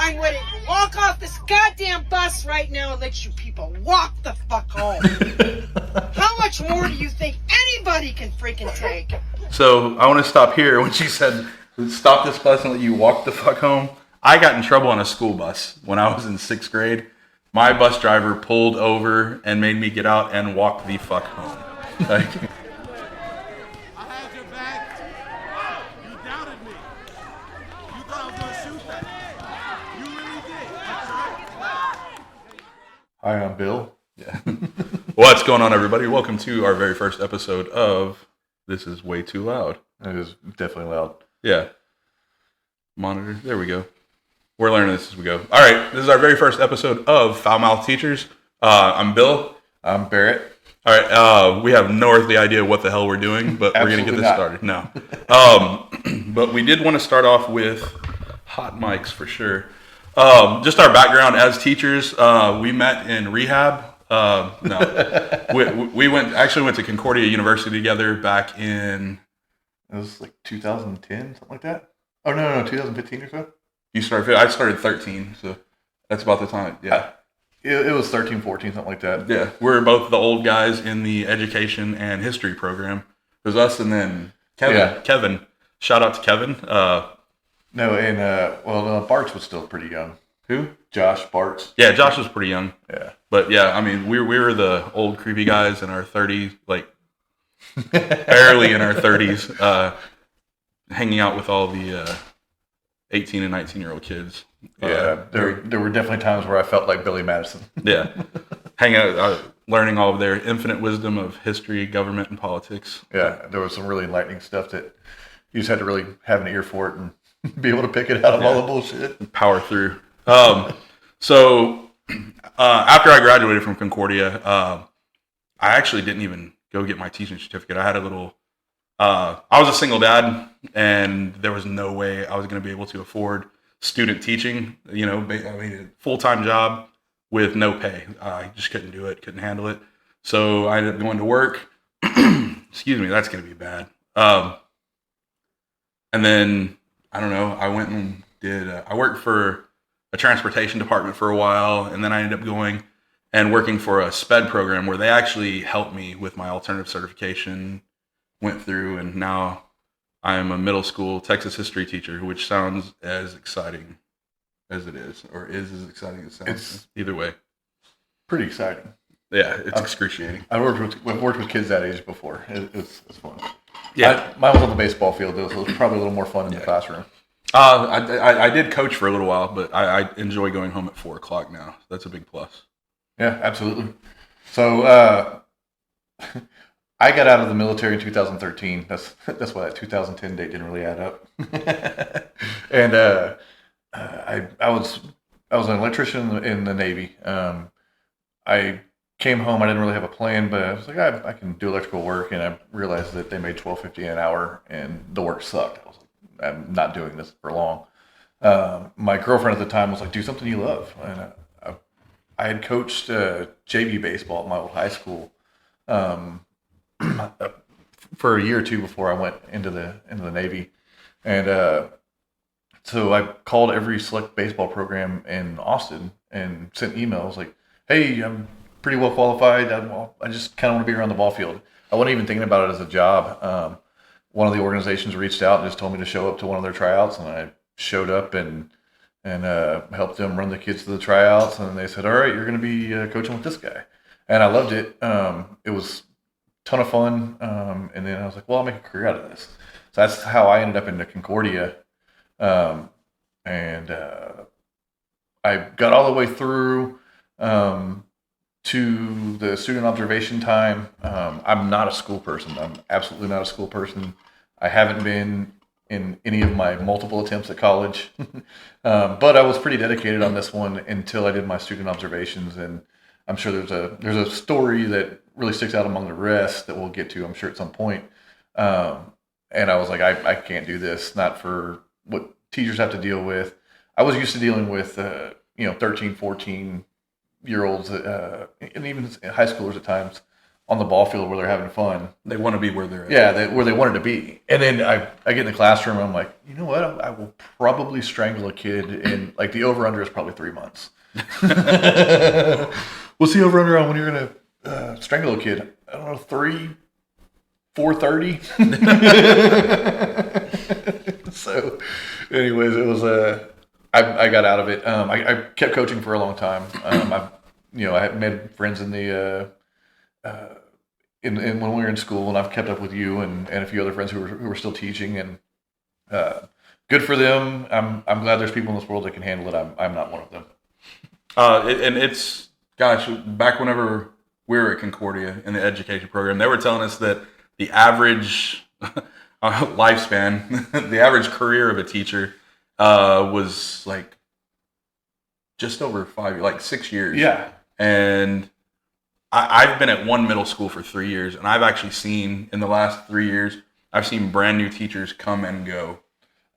find way to walk off this goddamn bus right now and let you people walk the fuck home. How much more do you think anybody can freaking take? So I want to stop here. When she said, stop this bus and let you walk the fuck home, I got in trouble on a school bus when I was in 6th grade. My bus driver pulled over and made me get out and walk the fuck home. Like, I had your back. You doubted me. You thought I was going to shoot that. You really did. Hi, I'm Bill. yeah. What's going on, everybody? Welcome to our very first episode of This Is Way Too Loud. It is definitely loud. Yeah. Monitor. There we go. We're learning this as we go. All right. This is our very first episode of Foul Mouth Teachers. I'm Bill. I'm Barrett. All right. We have no earthly idea what the hell we're doing, but we're going to get this started. No. But we did want to start off with hot mics for sure. Just our background as teachers. We met in rehab. No. We went to Concordia University together back in... It was like 2010, something like that. Oh, no, 2015 or so. I started 13, so that's about the time. Yeah. It was 13, 14, something like that. Yeah. We're both the old guys in the education and history program. It was us and then Kevin. Yeah. Kevin. Shout out to Kevin. Bartz was still pretty young. Who? Josh Bartz. Yeah, Josh was pretty young. Yeah. But yeah, I mean, we were the old creepy guys in our 30s, like barely in our 30s, hanging out with all the 18 and 19-year-old kids. Yeah, there were definitely times where I felt like Billy Madison. Yeah. Hanging out, learning all of their infinite wisdom of history, government, and politics. Yeah, there was some really enlightening stuff that you just had to really have an ear for it and be able to pick it out of all the bullshit. Power through. So after I graduated from Concordia, I actually didn't even go get my teaching certificate. I had a little... I was a single dad, and there was no way I was going to be able to afford student teaching. You know, I mean, a full-time job with no pay. I just couldn't do it, couldn't handle it. So I ended up going to work. Excuse me, that's going to be bad. And then, I don't know, I went and I worked for a transportation department for a while, and then I ended up going and working for a SPED program where they actually helped me with my alternative certification. Went through, and now I am a middle school Texas history teacher, which sounds as exciting as it is, or is as exciting as it sounds. It's either way. Pretty exciting. Yeah, it's excruciating. I've worked with kids that age before. It's fun. Yeah, mine was on the baseball field, though, so it was probably a little more fun in the classroom. I did coach for a little while, but I enjoy going home at 4:00 now. That's a big plus. Yeah, absolutely. So I got out of the military in 2013. That's why that 2010 date didn't really add up. And I was an electrician in the Navy. I came home. I didn't really have a plan, but I was like, I can do electrical work, and I realized that they made $12.50 an hour, and the work sucked. I was like, I'm not doing this for long. My girlfriend at the time was like, do something you love. And I had coached JV baseball at my old high school for a year or two before I went into the Navy. And so I called every select baseball program in Austin and sent emails like, hey, I'm pretty well qualified. I just kind of want to be around the ball field. I wasn't even thinking about it as a job. One of the organizations reached out and just told me to show up to one of their tryouts, and I showed up and helped them run the kids to the tryouts. And they said, all right, you're going to be coaching with this guy. And I loved it. It was a ton of fun. And then I was like, well, I'll make a career out of this. So that's how I ended up into Concordia. I got all the way through to the student observation time. I'm not a school person. I'm absolutely not a school person. I haven't been in any of my multiple attempts at college. But I was pretty dedicated on this one until I did my student observations. And I'm sure there's a story that really sticks out among the rest that we'll get to, I'm sure, at some point. And I was like, I can't do this, not for what teachers have to deal with. I was used to dealing with, 13, 14-year-olds, and even high schoolers at times, on the ball field where they're having fun. They want to be where they're at. Yeah, where they wanted to be. And then I get in the classroom and I'm like, you know what? I will probably strangle a kid in, like, the over-under is probably 3 months. What's the over-under on when you're going to strangle a kid? I don't know, 4:30? So, anyways, it was I got out of it. I kept coaching for a long time. I had made friends in the in when we were in school, and I've kept up with you and a few other friends who were still teaching, and good for them. I'm glad there's people in this world that can handle it. I'm not one of them. And it's, gosh, back whenever we were at Concordia in the education program, they were telling us that the average lifespan, the average career of a teacher was like just over 5 years, like 6 years. Yeah. And I've been at one middle school for 3 years, and I've actually seen, in the last 3 years, I've seen brand new teachers come and go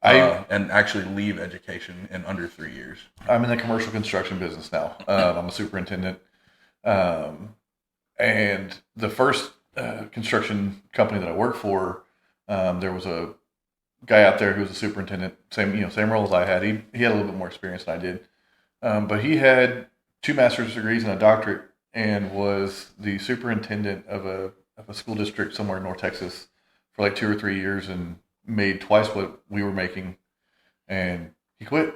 and actually leave education in under 3 years. I'm in the commercial construction business now. I'm a superintendent. And the first construction company that I worked for, there was a guy out there who was a superintendent, same role as I had. He had a little bit more experience than I did. But he had 2 master's degrees and a doctorate, and was the superintendent of a school district somewhere in North Texas for like 2 or 3 years, and made twice what we were making. And he quit.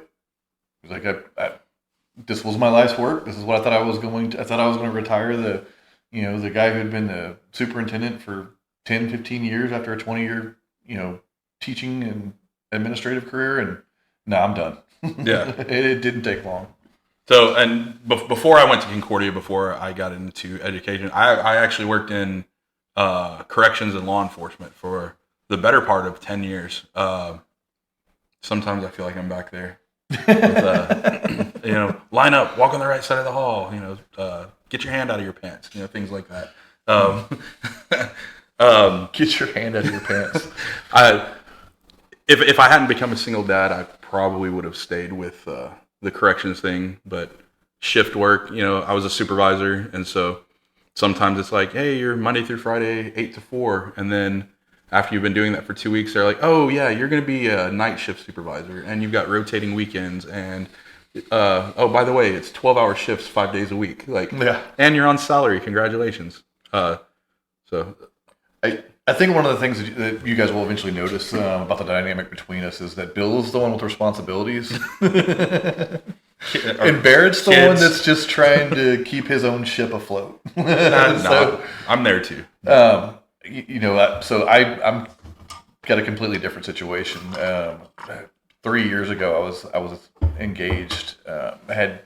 He was like, this was my life's work. This is what I thought I was going to. I thought I was going to retire. The guy who had been the superintendent for 10, 15 years after a 20-year, teaching and administrative career, and now I'm done. Yeah. It didn't take long. So, and before I went to Concordia, before I got into education, I actually worked in corrections and law enforcement for the better part of 10 years. Sometimes I feel like I'm back there. With, line up, walk on the right side of the hall, get your hand out of your pants, things like that. Get your hand out of your pants. If I hadn't become a single dad, I probably would have stayed with the corrections thing, but shift work, I was a supervisor, and so sometimes it's like, hey, you're Monday through Friday, 8 to 4, and then after you've been doing that for 2 weeks, they're like, oh yeah, you're going to be a night shift supervisor, and you've got rotating weekends, and oh, by the way, it's 12-hour shifts 5 days a week, and you're on salary, congratulations. So I think one of the things that you guys will eventually notice about the dynamic between us is that Bill's the one with responsibilities. And Barrett's the one that's just trying to keep his own ship afloat. No, I'm there too. So I'm got a completely different situation. 3 years ago, I was engaged. I had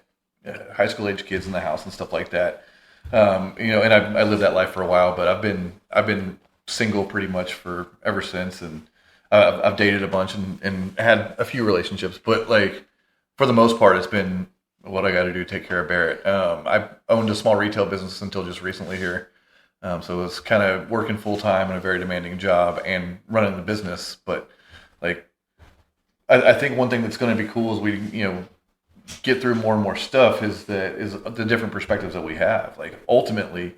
high school age kids in the house and stuff like that. And I lived that life for a while, but I've been single pretty much for ever since, and I've dated a bunch and had a few relationships, but like for the most part, it's been what I got to do to take care of Barrett. I owned a small retail business until just recently here, so it's kind of working full time in a very demanding job and running the business. But like, I think one thing that's going to be cool as we get through more and more stuff is the different perspectives that we have. Like ultimately,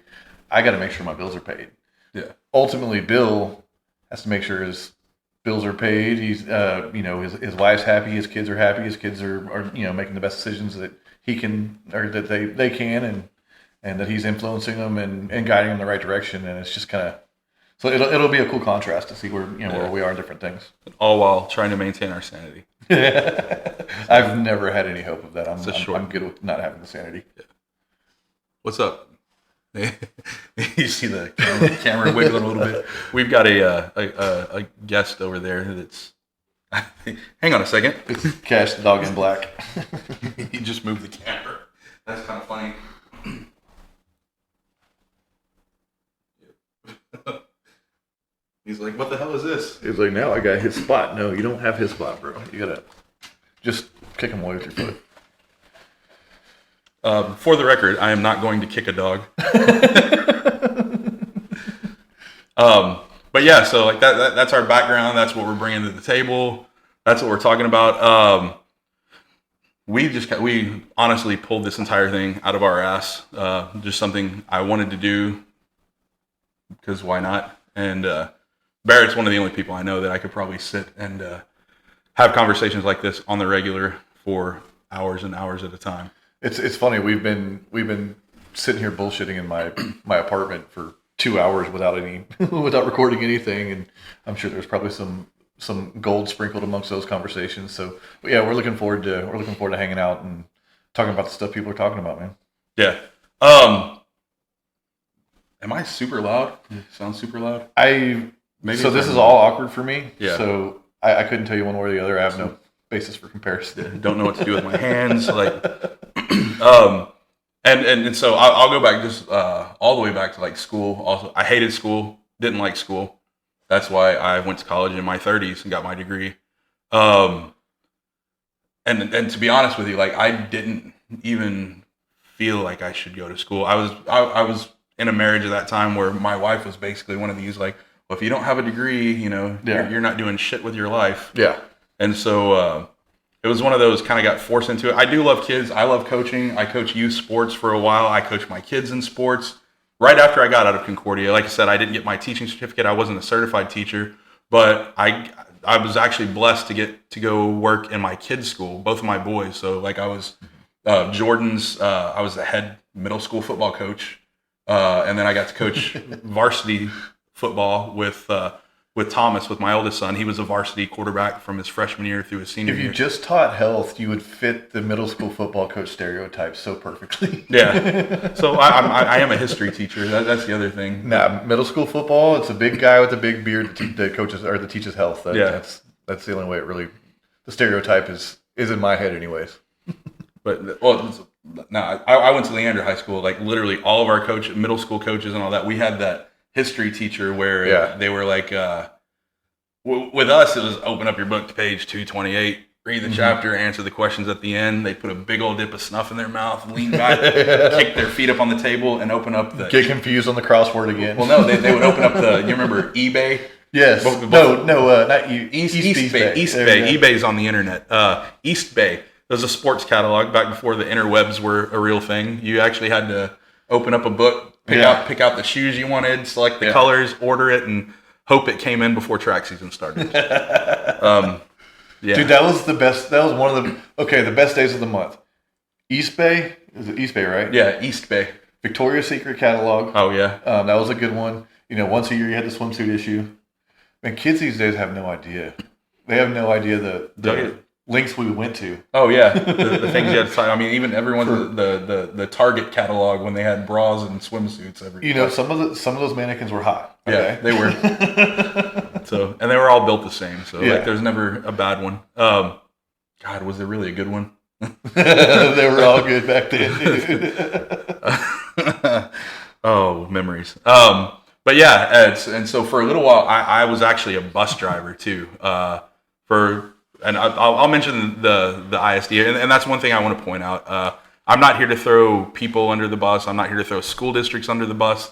I got to make sure my bills are paid. Yeah. Ultimately, Bill has to make sure his bills are paid. He's, his wife's happy. His kids are happy. His kids are making the best decisions that he can, or that they can, and that he's influencing them and guiding them in the right direction. And it's just kind of, so it'll be a cool contrast to see where where we are in different things. All while trying to maintain our sanity. I've never had any hope of that. I'm good with not having the sanity. Yeah. What's up? You see the camera wiggling a little bit. We've got a guest over there that's. Hang on a second. It's Cash the dog in black. He just moved the camera. That's kind of funny. He's like, "What the hell is this?" He's like, "Now I got his spot." No, you don't have his spot, bro. You gotta just kick him away with your foot. For the record, I am not going to kick a dog. But yeah, so like that's our background. That's what we're bringing to the table. That's what we're talking about. We honestly pulled this entire thing out of our ass. Just something I wanted to do. because why not? And Barrett's one of the only people I know that I could probably sit and have conversations like this on the regular for hours and hours at a time. It's funny. We've been sitting here bullshitting in my apartment for 2 hours without recording anything, and I'm sure there's probably some gold sprinkled amongst those conversations. So yeah, we're looking forward to hanging out and talking about the stuff people are talking about, man. Yeah. Am I super loud? Sound super loud? So this is all awkward for me. Yeah. So I couldn't tell you one way or the other. I have no basis for comparison. Don't know what to do with my hands. Like, and so I'll go back just all the way back to like school. Also, I hated school. Didn't like school. That's why I went to college in my 30s and got my degree. And to be honest with you, like I didn't even feel like I should go to school. I was in a marriage at that time where my wife was basically one of these like, well, if you don't have a degree, you're not doing shit with your life. Yeah. And so it was one of those kind of got forced into it. I do love kids. I love coaching. I coach youth sports for a while. I coached my kids in sports. Right after I got out of Concordia, like I said, I didn't get my teaching certificate. I wasn't a certified teacher, but I was actually blessed to get to go work in my kids' school, both of my boys. So like I was Jordan's, I was the head middle school football coach. And then I got to coach varsity football with Thomas, with my oldest son. He was a varsity quarterback from his freshman year through his senior year. If you just taught health, you would fit the middle school football coach stereotype so perfectly. Yeah. So I am a history teacher. That's the other thing. Nah, middle school football, it's a big guy with a big beard that coaches or that teaches health. That's the only way it really, the stereotype is in my head anyways. But, I went to Leander High School. Like literally all of our middle school coaches and all that, we had that history teacher where they were like, with us, it was open up your book to page 228, read the chapter, answer the questions at the end. They put a big old dip of snuff in their mouth, lean back, kick their feet up on the table, and open up the... Get confused on the crossword again. Well, no, they would open up you remember eBay? Yes. Not you. East Bay. eBay's on the internet. East Bay. There's a sports catalog back before the interwebs were a real thing. You actually had to open up a book, pick out the shoes you wanted, select the colors, order it, and hope it came in before track season started. Dude, that was the best. That was one of the best days of the month. East Bay, is it East Bay, right? Yeah, East Bay. Victoria's Secret catalog. Oh yeah, that was a good one. Once a year you had the swimsuit issue. Man, kids these days have no idea. They have no idea the links we went to. Oh yeah, the things you had to sign. I mean, even everyone the Target catalog when they had bras and swimsuits. Some of those mannequins were hot. Okay? Yeah, they were. So, and they were all built the same. So like, there's never a bad one. God, was there really a good one? They were all good back then, dude. Oh, memories. But yeah, and so for a little while, I was actually a bus driver too. And I'll mention the ISD, and that's one thing I want to point out. I'm not here to throw people under the bus. I'm not here to throw school districts under the bus.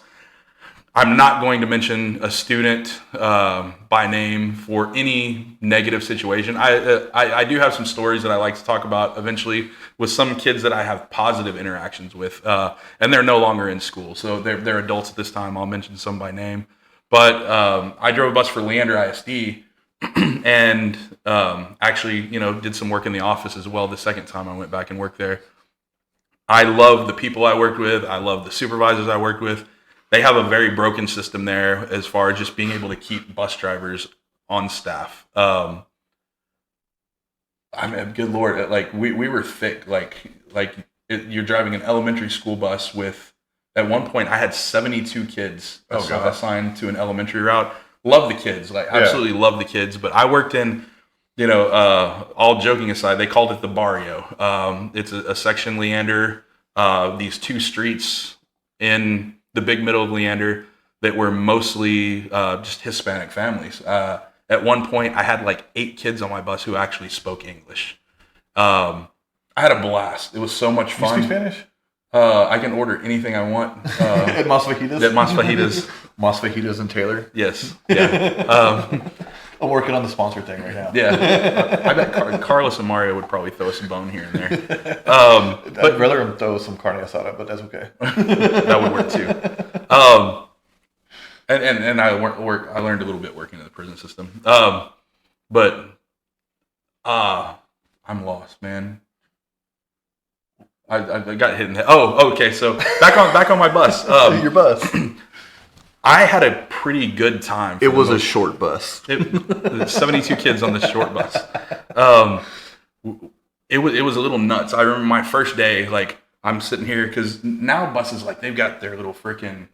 I'm not going to mention a student by name for any negative situation. I do have some stories that I like to talk about eventually with some kids that I have positive interactions with, and they're no longer in school. So they're adults at this time. I'll mention some by name. But I drove a bus for Leander ISD, and actually, did some work in the office as well the second time I went back and worked there. I love the people I worked with. I love the supervisors I worked with. They have a very broken system there as far as just being able to keep bus drivers on staff. I mean, good Lord, like we were thick. You're driving an elementary school bus with, at one point I had 72 kids assigned to an elementary route. Love the kids, absolutely love the kids. But I worked in, all joking aside, they called it the barrio. It's a section Leander, these two streets in the big middle of Leander that were mostly just Hispanic families. At one point, I had like 8 kids on my bus who actually spoke English. I had a blast. It was so much fun. You speak Spanish? I can order anything I want. At Mas Fajitas? At Mas Fajitas. Mas Fajitas and Taylor? Yes. Yeah. I'm working on the sponsor thing right now. Yeah. I bet Carlos and Mario would probably throw us a bone here and there. I'd rather them throw some carne asada, but that's okay. That would work too. and I I learned a little bit working in the prison system. But I'm lost, man. I got hit in the head. Oh, okay. So back on my bus. Your bus. I had a pretty good time. It was a short bus. 72 kids on the short bus. It was a little nuts. I remember my first day, like I'm sitting here because now buses like they've got their little freaking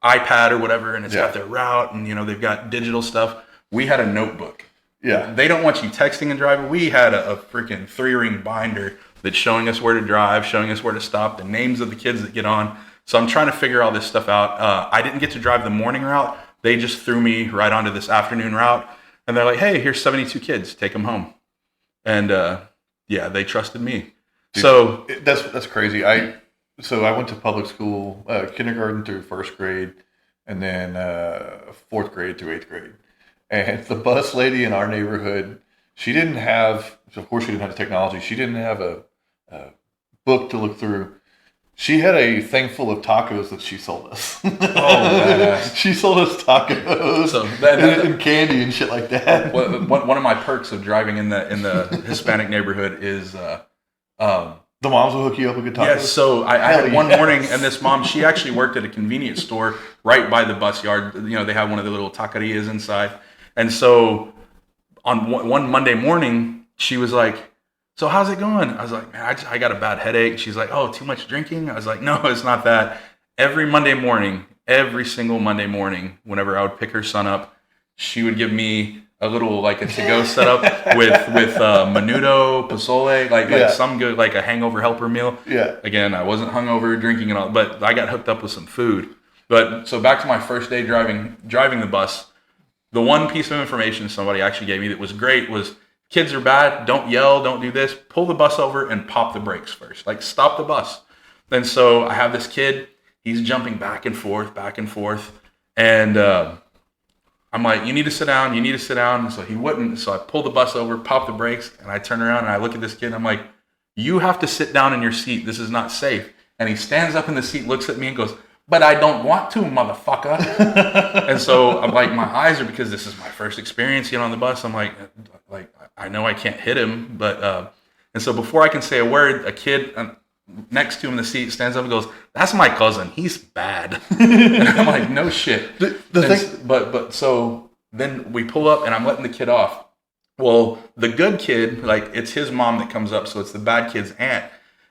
iPad or whatever, and it's got their route, and they've got digital stuff. We had a notebook. Yeah. They don't want you texting and driving. We had a freaking 3-ring binder that's showing us where to drive, showing us where to stop, the names of the kids that get on. So I'm trying to figure all this stuff out. I didn't get to drive the morning route. They just threw me right onto this afternoon route. And they're like, hey, here's 72 kids. Take them home. And they trusted me. Dude, so that's crazy. I went to public school, kindergarten through first grade, and then fourth grade through eighth grade. And the bus lady in our neighborhood, she didn't have the technology. She didn't have a book to look through. She had a thing full of tacos that she sold us. Oh, badass. She sold us tacos and candy and shit like that. One of my perks of driving in the Hispanic neighborhood is the moms will hook you up with good tacos. Yes. So I had one morning, and this mom, she actually worked at a convenience store right by the bus yard. They have one of the little taquerias inside, and so on one Monday morning, she was like, so how's it going? I was like, man, I got a bad headache. She's like, oh, too much drinking? I was like, no, it's not that. Every single Monday morning, whenever I would pick her son up, she would give me a little, like a to-go setup with menudo, pozole, like some good, like a hangover helper meal. Yeah. Again, I wasn't hungover, drinking and all, but I got hooked up with some food. But so back to my first day driving the bus, the one piece of information somebody actually gave me that was great was, kids are bad. Don't yell. Don't do this. Pull the bus over and pop the brakes first. Like, stop the bus. And so I have this kid. He's jumping back and forth. And I'm like, you need to sit down. And so he wouldn't. So I pull the bus over, pop the brakes, and I turn around and I look at this kid. And I'm like, you have to sit down in your seat. This is not safe. And he stands up in the seat, looks at me and goes, but I don't want to, motherfucker. And so I'm like, my eyes are, because this is my first experience on the bus. I'm like, I know I can't hit him, but and so before I can say a word, a kid next to him in the seat stands up and goes, "That's my cousin. He's bad." And I'm like, "No shit." But so then we pull up, and I'm letting the kid off. Well, the good kid, like, it's his mom that comes up, so it's the bad kid's aunt.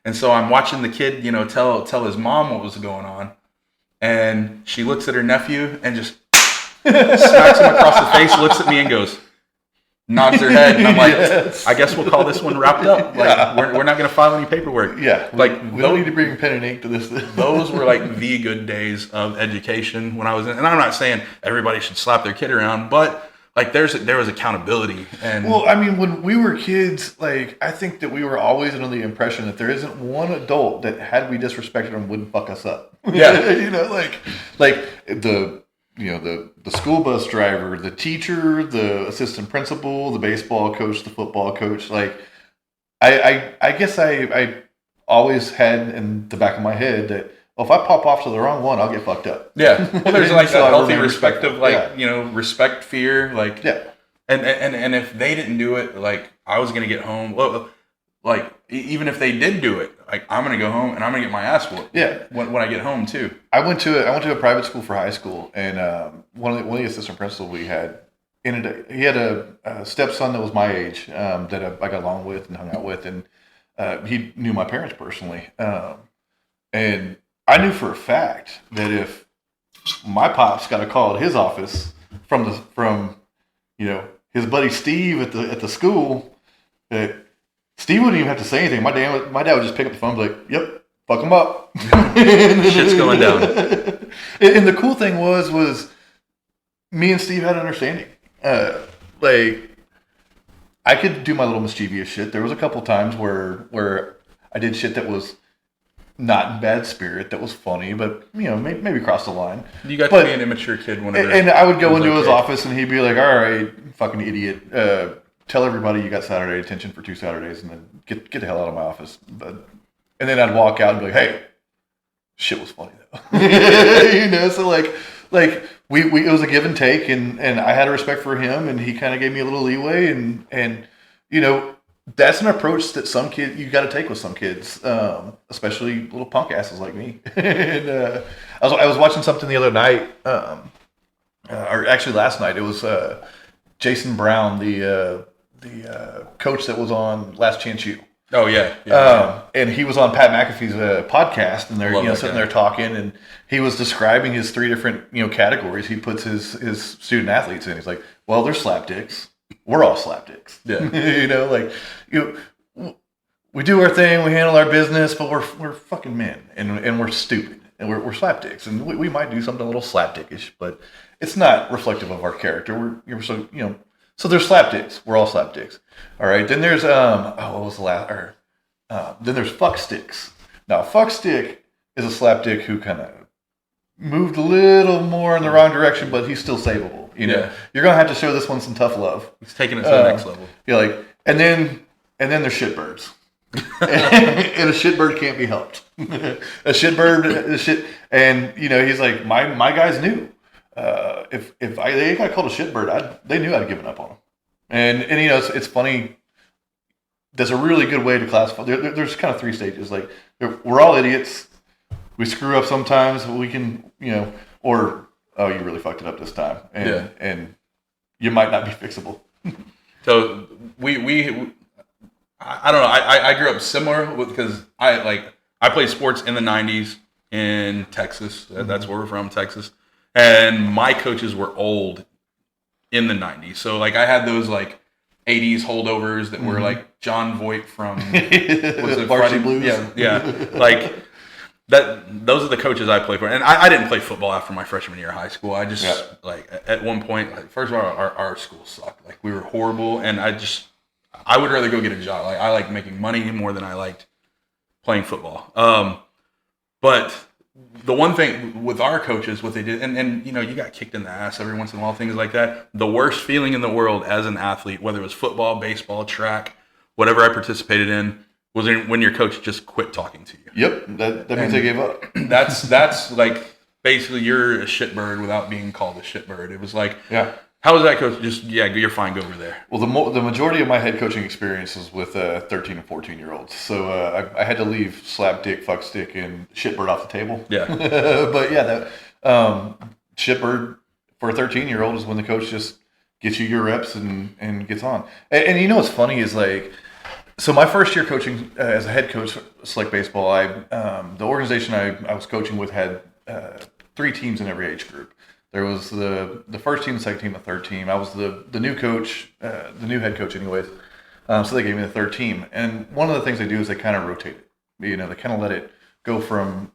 And so I'm watching the kid, tell his mom what was going on, and she looks at her nephew and just smacks him across the face, looks at me and goes, nods her head, and I'm like, yes. I guess we'll call this one wrapped up. Like, we're not going to file any paperwork. Yeah, like we don't need to bring pen and ink to this. Those were like the good days of education when I was in. And I'm not saying everybody should slap their kid around, but like there was accountability. And well, I mean, when we were kids, like, I think that we were always under the impression that there isn't one adult that, had we disrespected them, wouldn't fuck us up. Yeah, like the school bus driver, the teacher, the assistant principal, the baseball coach, the football coach. Like, I guess I always had in the back of my head that, well, if I pop off to the wrong one, I'll get fucked up. Yeah. Well, there's like a healthy respect of respect, fear, like, yeah. And if they didn't do it, like, I was gonna get home. Well, like, even if they did do it, like, I'm gonna go home and I'm gonna get my ass whooped. Yeah. When I get home too. I went to a private school for high school, and one of the assistant principals we had, he had a stepson that was my age, that I got along with and hung out with, and he knew my parents personally, and I knew for a fact that if my pops got a call at his office from his buddy Steve at the school, that Steve wouldn't even have to say anything. My dad would just pick up the phone and be like, "Yep, fuck him up." Shit's going down. And the cool thing was me and Steve had an understanding. Like, I could do my little mischievous shit. There was a couple times where I did shit that was not in bad spirit, that was funny, but maybe crossed the line. You got to be an immature kid whenever. And I would go into his office, and he'd be like, "All right, fucking idiot. Tell everybody you got Saturday detention for 2 Saturdays, and then get the hell out of my office." And then I'd walk out and be like, "Hey, shit was funny though. So like we it was a give and take, and I had a respect for him, and he kind of gave me a little leeway, and that's an approach that some kid you got to take with some kids, especially little punk asses like me. And I was watching something the other night, or actually last night. It was Jason Brown, the coach that was on Last Chance U. Oh yeah. And he was on Pat McAfee's podcast, and they're Love sitting that guy. there talking, and he was describing his 3 different categories he puts his student athletes in. He's like, well, they're slapdicks. We're all slapdicks. Yeah. We do our thing, we handle our business, but we're fucking men, and we're stupid, and we're slapdicks, and we might do something a little slapdickish, but it's not reflective of our character. So they're slapdicks. We're all slapdicks. All right. Then there's what was the last? Then there's fucksticks. Now fuckstick is a slapdick who kind of moved a little more in the wrong direction, but he's still savable. Yeah. You're gonna have to show this one some tough love. He's taking it to the next level. You're like, and then there's shitbirds. And a shitbird can't be helped. A shitbird, and he's like, my guys knew. If they got called a shitbird, they knew I'd given up on them. And it's funny. That's a really good way to classify. There's kind of 3 stages. Like we're all idiots. We screw up sometimes. We can, or oh, you really fucked it up this time, and you might not be fixable. So I don't know. I grew up similar because I played sports in the 90s in Texas. That's where we're from, Texas. And my coaches were old in the 90s. So I had those 80s holdovers that were like John Voight from was it Varsity Blues? Yeah. That those are the coaches I played for. And I didn't play football after my freshman year of high school. I just at one point, first of all, our school sucked. We were horrible, and I would rather go get a job. I like making money more than I liked playing football. But the one thing with our coaches, what they did, and you got kicked in the ass every once in a while, things like that. The worst feeling in the world as an athlete, whether it was football, baseball, track, whatever I participated in, was when your coach just quit talking to you. Yep, that means they gave up. That's basically you're a shitbird without being called a shitbird. It was how was that coach? Just you're fine. Go over there. Well, the majority of my head coaching experience was with 13 and 14-year-olds. So I had to leave slapdick, fuckstick, and shitbird off the table. Yeah. But that shitbird for a 13-year-old is when the coach just gets you your reps and gets on. And what's funny is so my first year coaching as a head coach select baseball, the organization I was coaching with had 3 teams in every age group. There was the first team, the second team, the third team. I was the new coach, the new head coach anyways. So they gave me the third team. And one of the things they do is they kind of rotate it. They kind of let it go from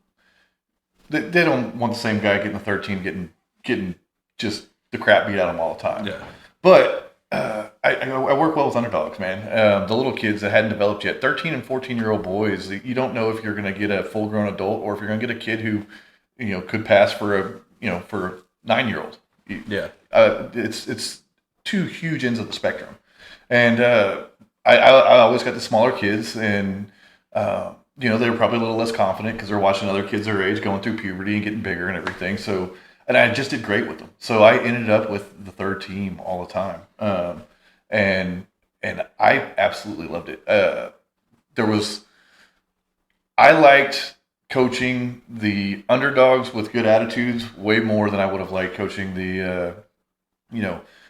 – they don't want the same guy getting the third team getting just the crap beat out of them all the time. Yeah. But I work well with underdogs, man. The little kids that hadn't developed yet, 13 and 14-year-old boys, you don't know if you're going to get a full-grown adult or if you're going to get a kid who, could pass for a 9-year-old. Yeah. It's 2 huge ends of the spectrum. And I always got the smaller kids, and they were probably a little less confident because they're watching other kids their age going through puberty and getting bigger and everything. So, and I just did great with them. So I ended up with the third team all the time. And I absolutely loved it. I liked coaching the underdogs with good attitudes way more than I would have liked coaching the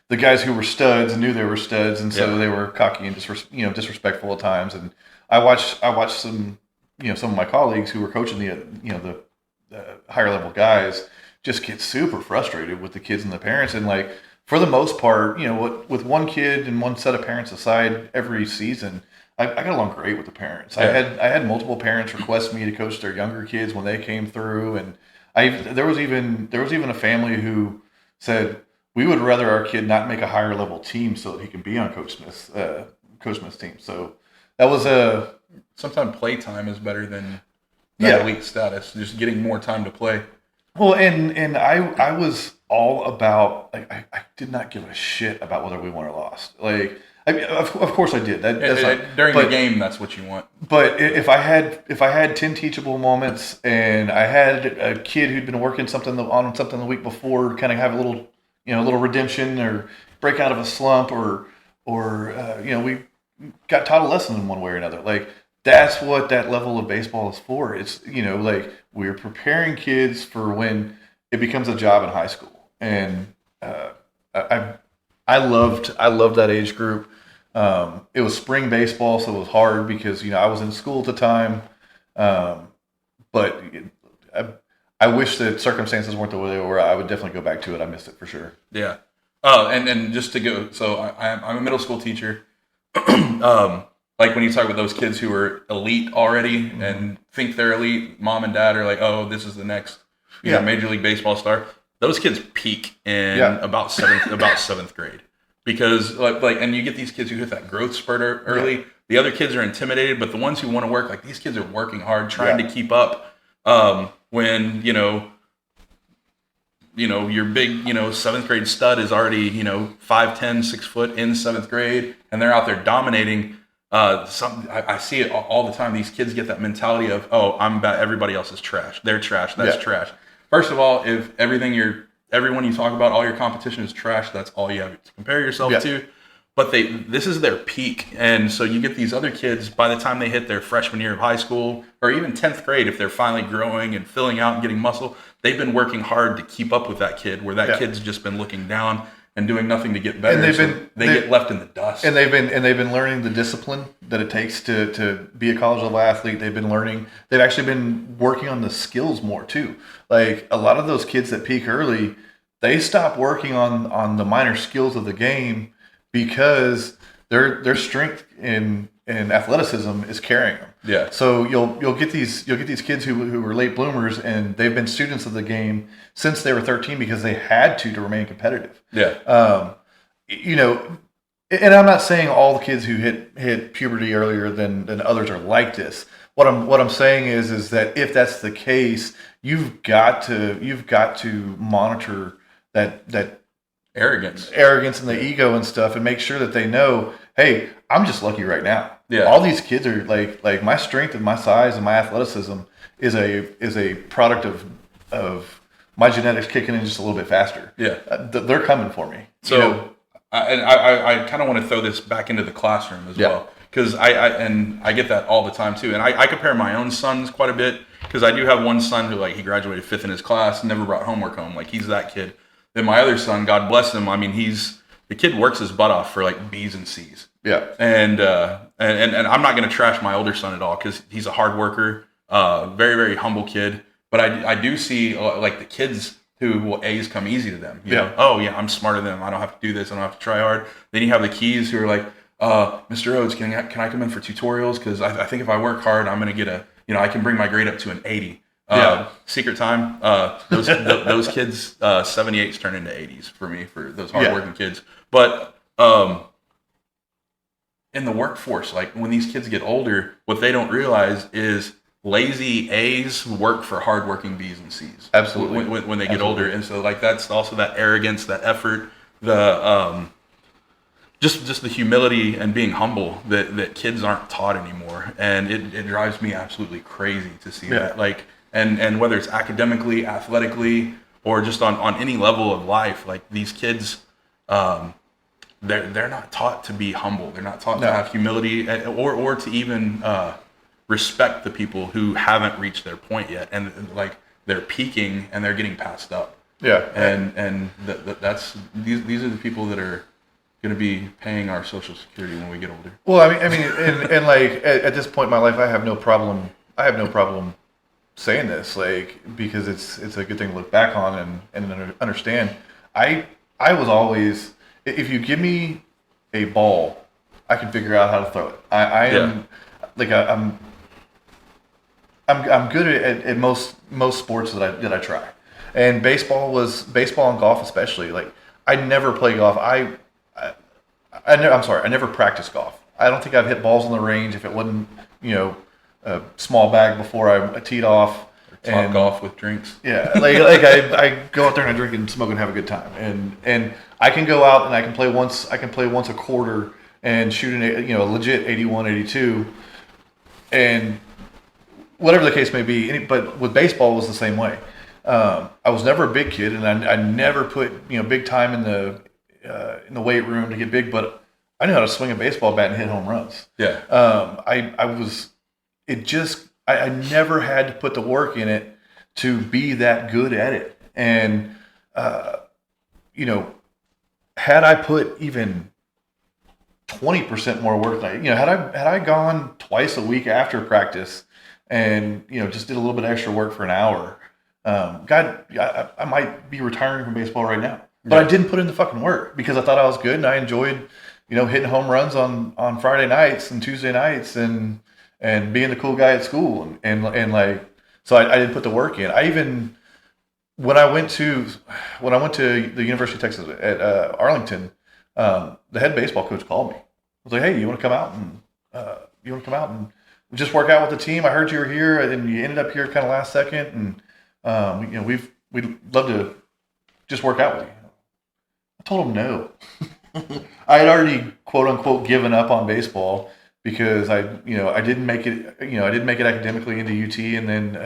guys who were studs and knew they were studs, and so they were cocky and disrespectful at times. And I watched some some of my colleagues who were coaching the higher level guys just get super frustrated with the kids and the parents. And for the most part, with one kid and one set of parents aside every season, I got along great with the parents. Yeah. I had multiple parents request me to coach their younger kids when they came through, and there was even a family who said we would rather our kid not make a higher level team so that he can be on Coach Smith's team. So that was sometimes play time is better than elite status. Just getting more time to play. Well, and I was all about I did not give a shit about whether we won or lost. I mean, of course I did. During the game, that's what you want. But if I had 10 teachable moments and I had a kid who'd been working on something the week before, kind of have a little redemption or break out of a slump, or we got taught a lesson in one way or another. Like, that's what that level of baseball is for. It's, like, we're preparing kids for when it becomes a job in high school. And I loved that age group. It was spring baseball, so it was hard because I was in school at the time. But I wish that circumstances weren't the way they were. I would definitely go back to it. I missed it for sure. Yeah. Oh, and just to go, so I'm a middle school teacher. Like when you talk about those kids who are elite already and think they're elite, mom and dad are like, oh, this is the next Major League Baseball star. Those kids peak in about seventh grade. Because like, and you get these kids who hit that growth spurt early. Yeah. The other kids are intimidated, but the ones who want to work, like these kids are working hard, trying to keep up. When your big seventh grade stud is already 5'10", 6 foot in seventh grade, and they're out there dominating. I see it all the time. These kids get that mentality of, oh, I'm bad. Everybody else is trash. They're trash. That's trash. First of all, if everyone you talk about, all your competition is trash, that's all you have to compare yourself to. But this is their peak. And so you get these other kids, by the time they hit their freshman year of high school, or even 10th grade, if they're finally growing and filling out and getting muscle, they've been working hard to keep up with that kid, where that kid's just been looking down and doing nothing to get better. And they get left in the dust. And they've been learning the discipline that it takes to be a college level athlete. They've actually been working on the skills more too. Like, a lot of those kids that peak early, they stop working on the minor skills of the game because their strength in athleticism is carrying them. Yeah. So you'll get these kids who were late bloomers, and they've been students of the game since they were 13 because they had to remain competitive. Yeah. And I'm not saying all the kids who hit puberty earlier than others are like this. What I'm saying is that if that's the case, you've got to monitor that arrogance and the ego and stuff, and make sure that they know, hey, I'm just lucky right now. Yeah. All these kids are like my strength and my size and my athleticism is a product of my genetics kicking in just a little bit faster. Yeah. They're coming for me. So I kind of want to throw this back into the classroom as well, because I get that all the time too, and I compare my own sons quite a bit, because I do have one son who, like, he graduated 5th in his class, never brought homework home. Like, he's that kid. Then my other son, God bless him, I mean, the kid works his butt off for like B's and C's. Yeah. And I'm not going to trash my older son at all, because he's a hard worker, very, very humble kid. But I do see like the kids who A's come easy to them. You know, oh yeah, I'm smarter than them. I don't have to do this. I don't have to try hard. Then you have the keys who are like, Mr. Rhodes, can I come in for tutorials? Because I think if I work hard, I'm going to get I can bring my grade up to an 80. Secret time. Those kids, 78s turn into 80s for me, for those hardworking kids. But in the workforce, like, when these kids get older, what they don't realize is lazy A's work for hardworking B's and C's. Absolutely. When they get older, and so, like, that's also that arrogance, that effort, the just the humility and being humble that kids aren't taught anymore, and it drives me absolutely crazy to see that. Like. And whether it's academically, athletically, or just on any level of life, like, these kids, they're not taught to be humble. They're not taught to have humility, or to even respect the people who haven't reached their point yet, and like, they're peaking and they're getting passed up. Yeah. And that's these are the people that are going to be paying our Social Security when we get older. Well, I mean, and like, at this point in my life, I have no problem saying this, like, because it's a good thing to look back on and understand. I was always, if you give me a ball, I can figure out how to throw it. I am like, I'm good at most sports that I try, and baseball and golf especially. Like, I never play golf. I never practiced golf. I don't think I've hit balls on the range if it wasn't a small bag before I teed off. And golf with drinks. Yeah, like I go out there and I drink and smoke and have a good time, and I can go out and I can play once a quarter and shooting a legit 81, 82, and whatever the case may be. But with baseball, it was the same way. I was never a big kid, and I never put big time in the weight room to get big, but I knew how to swing a baseball bat and hit home runs. Yeah. I never had to put the work in it to be that good at it. And, had I put even 20% more work, had I gone twice a week after practice and, just did a little bit extra work for an hour, I might be retiring from baseball right now. But I didn't put in the fucking work because I thought I was good and I enjoyed, hitting home runs on Friday nights and Tuesday nights and being the cool guy at school so I didn't put the work in. When I went to the University of Texas at Arlington, the head baseball coach called me. I was like, "Hey, you want to come out and just work out with the team? I heard you were here and you ended up here kind of last second, and we'd love to just work out with you." I told him no. I had already quote unquote given up on baseball because I didn't make it academically into UT, and then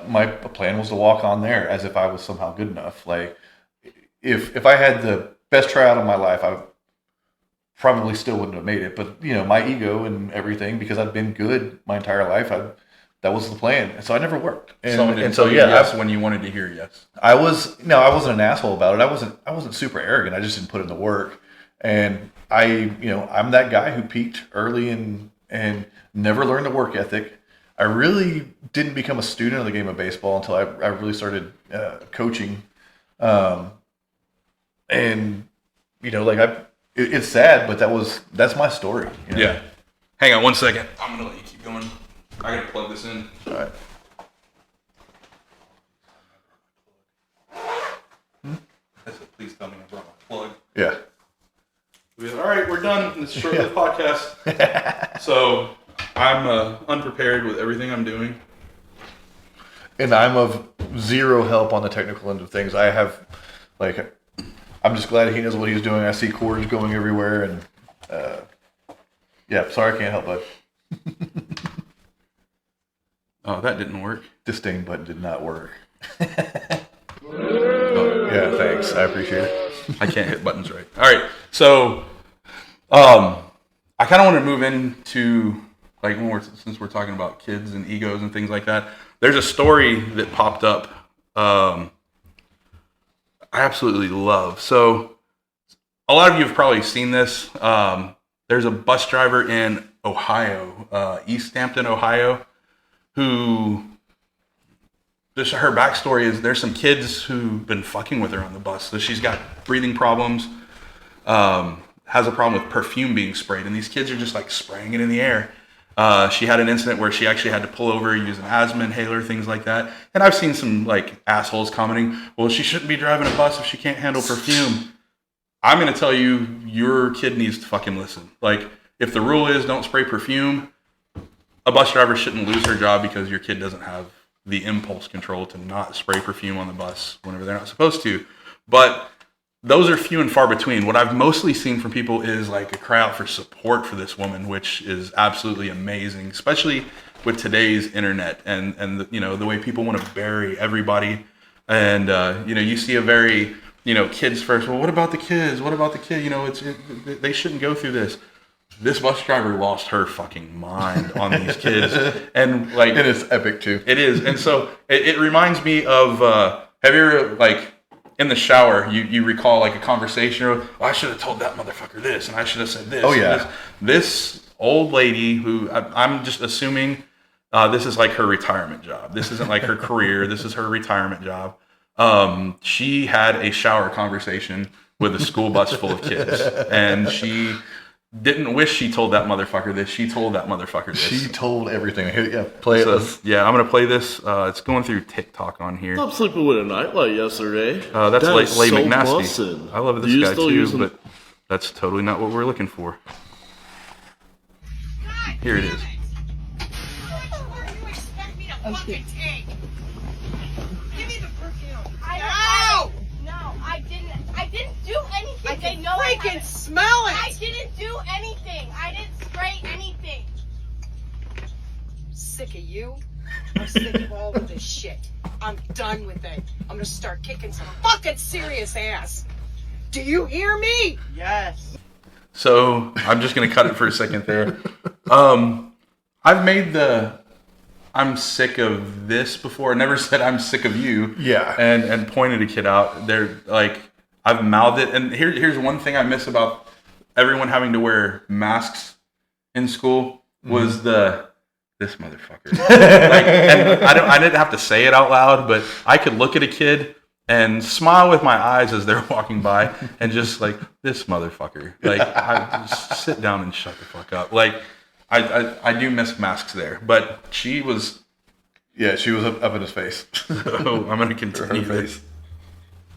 my plan was to walk on there as if I was somehow good enough. Like if I had the best tryout of my life, I probably still wouldn't have made it. But my ego and everything, because I've been good my entire life, that was the plan, and so I never worked. Yes when you wanted to hear yes. I wasn't an asshole about it. I wasn't super arrogant. I just didn't put in the work, and I'm that guy who peaked early and never learned the work ethic. I really didn't become a student of the game of baseball until I really started coaching, it's sad, but that's my story. Yeah. Hang on one second. I'm gonna let you keep going. I gotta plug this in. All right. I said, please tell me I brought my plug. Yeah. All right, we're done. This is short-lived podcast. So I'm unprepared with everything I'm doing. And I'm of zero help on the technical end of things. I have, I'm just glad he knows what he's doing. I see cords going everywhere, and sorry I can't help, bud. Oh, that didn't work. Disdain button did not work. Yeah, thanks. I appreciate it. I can't hit buttons right. All right, so I kind of want to move into since we're talking about kids and egos and things like that. There's a story that popped up. I absolutely love. So a lot of you have probably seen this. There's a bus driver in Ohio, East Hampton, Ohio, who her backstory is there's some kids who've been fucking with her on the bus. So she's got breathing problems, has a problem with perfume being sprayed, and these kids are just spraying it in the air. She had an incident where she actually had to pull over, use an asthma inhaler, things like that. And I've seen some assholes commenting, well, she shouldn't be driving a bus if she can't handle perfume. I'm going to tell you, your kid needs to fucking listen. If the rule is don't spray perfume, a bus driver shouldn't lose her job because your kid doesn't have the impulse control to not spray perfume on the bus whenever they're not supposed to. But those are few and far between. What I've mostly seen from people is a cry out for support for this woman, which is absolutely amazing, especially with today's internet and the way people want to bury everybody. And you see a very kids first. Well, what about the kids? What about the kid? They shouldn't go through this. This bus driver lost her fucking mind on these kids, and it is epic too. It is, and so it reminds me of. Have you ever in the shower you recall a conversation? Or, I should have told that motherfucker this, and I should have said this. Oh yeah. This old lady who I'm just assuming this is her retirement job. This isn't her career. This is her retirement job. She had a shower conversation with a school bus full of kids, and she didn't wish she told that motherfucker this. She told that motherfucker this. She told everything. Yeah, play it. Yeah, I'm going to play this. It's going through TikTok on here. Stop sleeping with a nightlight yesterday. That's that Lay so McNasty. busted. I love this guy too, but that's totally not what we're looking for. Here it is. What do you expect me to fucking take? Give me the perfume. No, I didn't do anything. anything. I They can know I freaking haven't. smell I it. didn't do anything. I didn't spray anything. Sick of you. I'm sick of all of this shit. I'm done with it. I'm gonna start kicking some fucking serious ass. Do you hear me? Yes. So I'm just gonna cut it for a second there. I've made the I'm sick of this before. I never said I'm sick of you. Yeah. And pointed a kid out. They're like, I've mouthed it. And here's one thing I miss about everyone having to wear masks in school was this motherfucker. Like, and I didn't have to say it out loud, but I could look at a kid and smile with my eyes as they're walking by and just like, this motherfucker. Like, I just sit down and shut the fuck up. Like, I do miss masks there, but she was. Yeah, she was up in his face. Oh, I'm gonna continue this.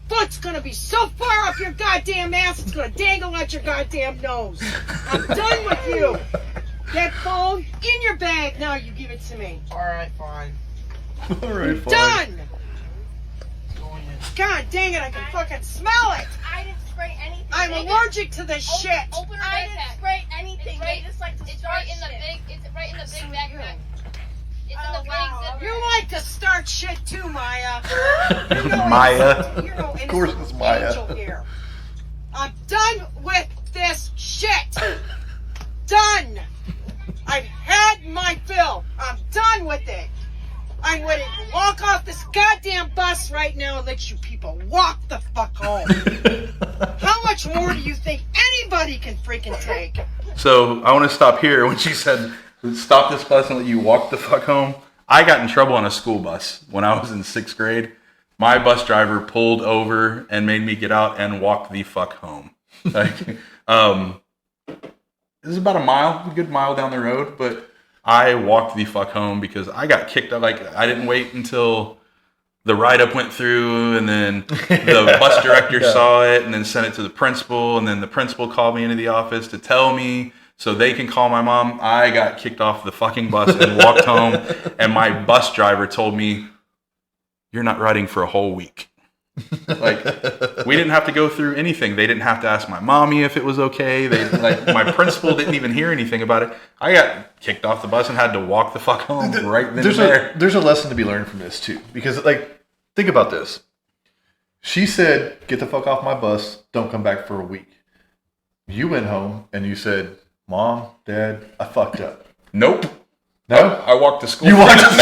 Foot's gonna be so far up your goddamn ass, it's gonna dangle out your goddamn nose. I'm done with you. That phone in your bag. Now you give it to me. All right, fine. All right, fine. Done. Going in. God dang it, I can fucking smell it. I didn't spray anything. I'm They allergic to this just- shit. Open her I didn't backpack. spray anything. It's They right- just like to It's start right in the shit. big. It's right in the So big you. backpack. It's in Oh, the wow. big You zipper. like to start shit too, Maya. Maya. You're no Of course innocent it's Maya. angel here. I'm done with this shit. Done. I've had my fill. I'm done with it. I'm ready to walk off this goddamn bus right now and let you people walk the fuck home. How much more do you think anybody can freaking take? So I want to stop here. When she said, stop this bus and let you walk the fuck home, I got in trouble on a school bus when I was in 6th grade. My bus driver pulled over and made me get out and walk the fuck home. Like, this is about a good mile down the road, but I walked the fuck home because I got kicked out. Like, I didn't wait until the write-up went through, and then the bus director saw it and then sent it to the principal, and then the principal called me into the office to tell me so they can call my mom. I got kicked off the fucking bus and walked home, and my bus driver told me, "You're not riding for a whole week." Like, we didn't have to go through anything. They didn't have to ask my mommy if it was okay. My principal didn't even hear anything about it. I got kicked off the bus and had to walk the fuck home right then and there. There's a lesson to be learned from this too, because like, think about this. She said, "Get the fuck off my bus. Don't come back for a week." You went home and you said, "Mom, Dad, I fucked up." Nope. No? I walked to school. You walked to school.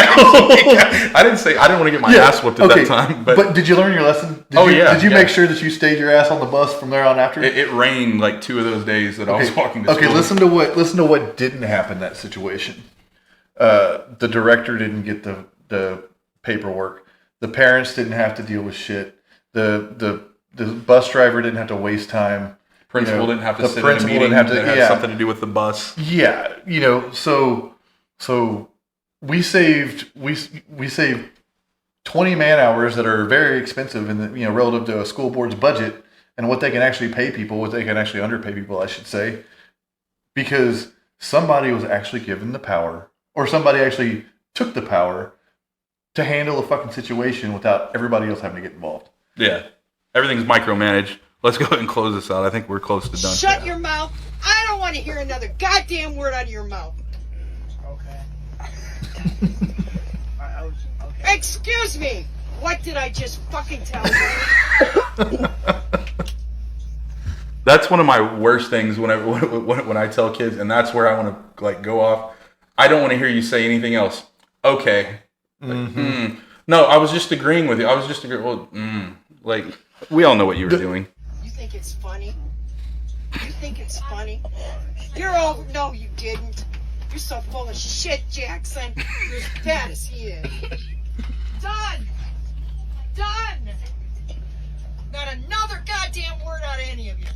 I didn't want to get my ass whooped at that time. But did you learn your lesson? Did you make sure that you stayed your ass on the bus from there on after? It rained like 2 of those days that I was walking to school. Okay, listen to what didn't happen in that situation. The director didn't get the paperwork. The parents didn't have to deal with shit. The bus driver didn't have to waste time. Principal didn't have to the sit in a principal meeting didn't have to- that had yeah. something to do with the bus. Yeah, so we saved 20 man hours that are very expensive in the, relative to a school board's budget and what they can actually pay people, what they can actually underpay people, I should say, because somebody was actually given the power, or somebody actually took the power to handle a fucking situation without everybody else having to get involved. Yeah. Everything's micromanaged. Let's go ahead and close this out. I think we're close to done. Shut your mouth. I don't want to hear another goddamn word out of your mouth. Okay. Okay. Excuse me. What did I just fucking tell you? That's one of my worst things when I tell kids, and that's where I want to like go off. I don't want to hear you say anything else. Okay. Like, No, I was just agreeing with you. I was just agreeing. Well, like, we all know what you were doing. You think it's funny? You think it's funny? You're all... No, you didn't. You're so full of shit, Jackson. You're as bad as he is. Done. Done. Not another goddamn word out of any of you.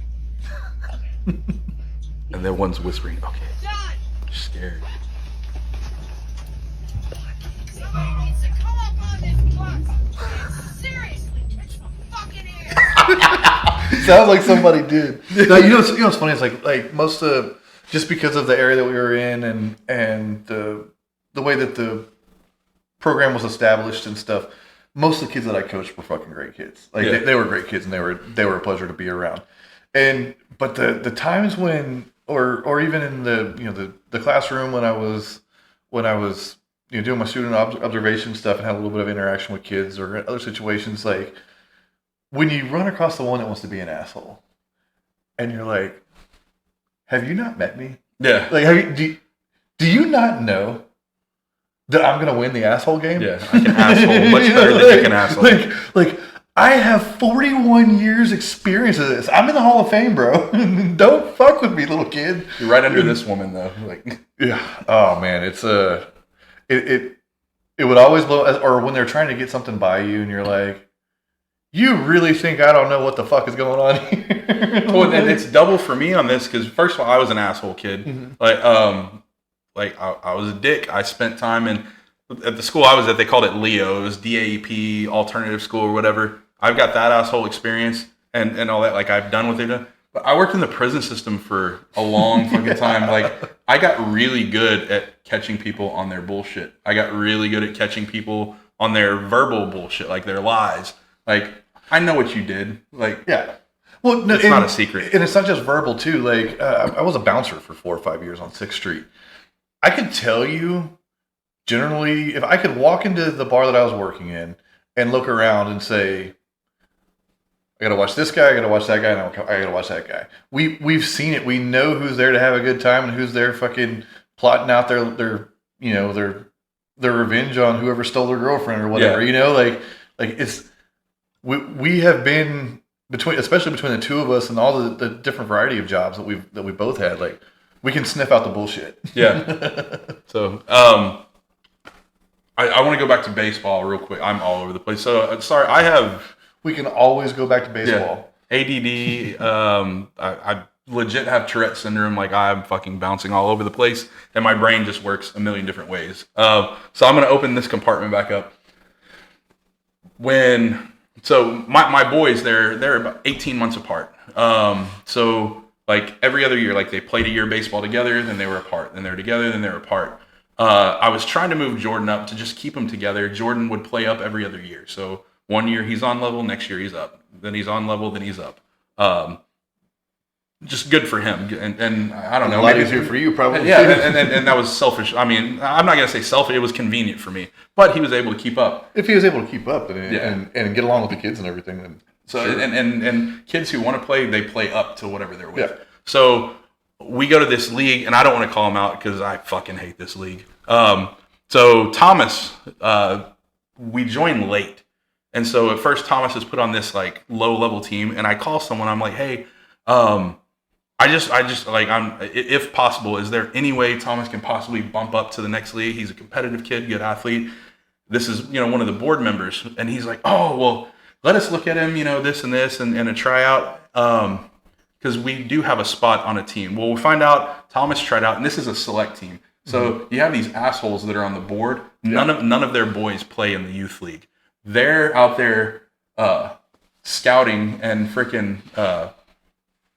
And then one's whispering, okay, Done. I'm scared. Somebody needs to come up on this bus and seriously kick some fucking ass. Sounds like somebody did. No, what's funny is like most of, just because of the area that we were in and the way that the program was established and stuff, most of the kids that I coached were fucking great kids. Like they were great kids and they were a pleasure to be around. But the times when, or even in the classroom when I was doing my student observation stuff and had a little bit of interaction with kids or other situations, like when you run across the one that wants to be an asshole, and you're like, have you not met me? Yeah. Like, do you not know that I'm gonna win the asshole game? Yeah, I can asshole much better than you can asshole. Like I have 41 years experience of this. I'm in the Hall of Fame, bro. Don't fuck with me, little kid. You're right under this woman, though. Like, yeah. Oh man, it's it would always blow. Or when they're trying to get something by you, and you're like, you really think I don't know what the fuck is going on here? well, and it's double for me on this because first of all, I was an asshole kid. Mm-hmm. Like I was a dick. I spent time at the school I was at. They called it Leo. It was DAEP alternative school or whatever. I've got that asshole experience and all that. Like I've done what they've done. But I worked in the prison system for a long fucking time. Like I got really good at catching people on their bullshit. I got really good at catching people on their verbal bullshit, like their lies. Like I know what you did. Like yeah. Well, no, it's not a secret. And it's not just verbal, too. Like, I was a bouncer for 4 or 5 years on 6th Street. I could tell you, generally, if I could walk into the bar that I was working in and look around and say, I got to watch this guy, I got to watch that guy, and I got to watch that guy. We've seen it. We know who's there to have a good time and who's there fucking plotting out their revenge on whoever stole their girlfriend or whatever. Yeah. Like it's we have been especially between the two of us and all the different variety of jobs that we both had, like we can sniff out the bullshit. Yeah. So I want to go back to baseball real quick. I'm all over the place. So sorry, we can always go back to baseball. Yeah. ADD. I legit have Tourette syndrome. Like I'm fucking bouncing all over the place, and my brain just works a million different ways. So I'm gonna open this compartment back up. So my boys, they're about 18 months apart. So like every other year, like they played a year of baseball together, then they were apart, then they were together, then they were apart. I was trying to move Jordan up to just keep them together. Jordan would play up every other year. So one year he's on level, next year he's up. Then he's on level, then he's up. Just good for him. And I don't know. A lot easier for you, probably. Yeah, and that was selfish. I mean, I'm not going to say selfish. It was convenient for me. But he was able to keep up. If he was able to keep up and get along with the kids and everything. Then so sure. and kids who want to play, they play up to whatever they're with. Yeah. So we go to this league, and I don't want to call him out because I fucking hate this league. So Thomas, we joined late. And so at first Thomas is put on this like low level team, and I call someone, I'm like, hey, I just like if possible, is there any way Thomas can possibly bump up to the next league? He's a competitive kid, good athlete. This is, one of the board members. And he's like, oh, well, let us look at him, this and this and a tryout. Because we do have a spot on a team. Well, we find out Thomas tried out, and this is a select team. So you have these assholes that are on the board. None of their boys play in the youth league. They're out there scouting and freaking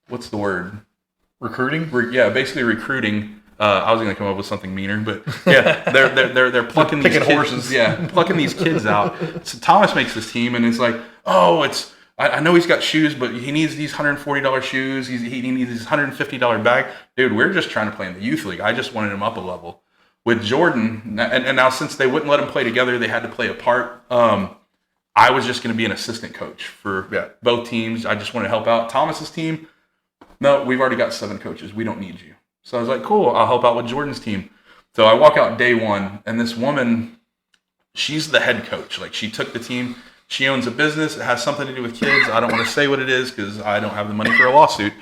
what's the word? Recruiting? Basically recruiting. I was going to come up with something meaner, but yeah, they're plucking these kids, horses. Yeah, plucking these kids out. So Thomas makes this team, and it's like, oh, I know he's got shoes, but he needs these $140 shoes. He needs this $150 bag. Dude, we're just trying to play in the youth league. I just wanted him up a level. With Jordan, and now since they wouldn't let him play together, they had to play apart. I was just going to be an assistant coach for both teams. I just wanted to help out. Thomas's team, no, we've already got 7 coaches. We don't need you. So I was like, cool, I'll help out with Jordan's team. So I walk out day one, and this woman, she's the head coach. Like, she took the team. She owns a business. It has something to do with kids. I don't want to say what it is because I don't have the money for a lawsuit.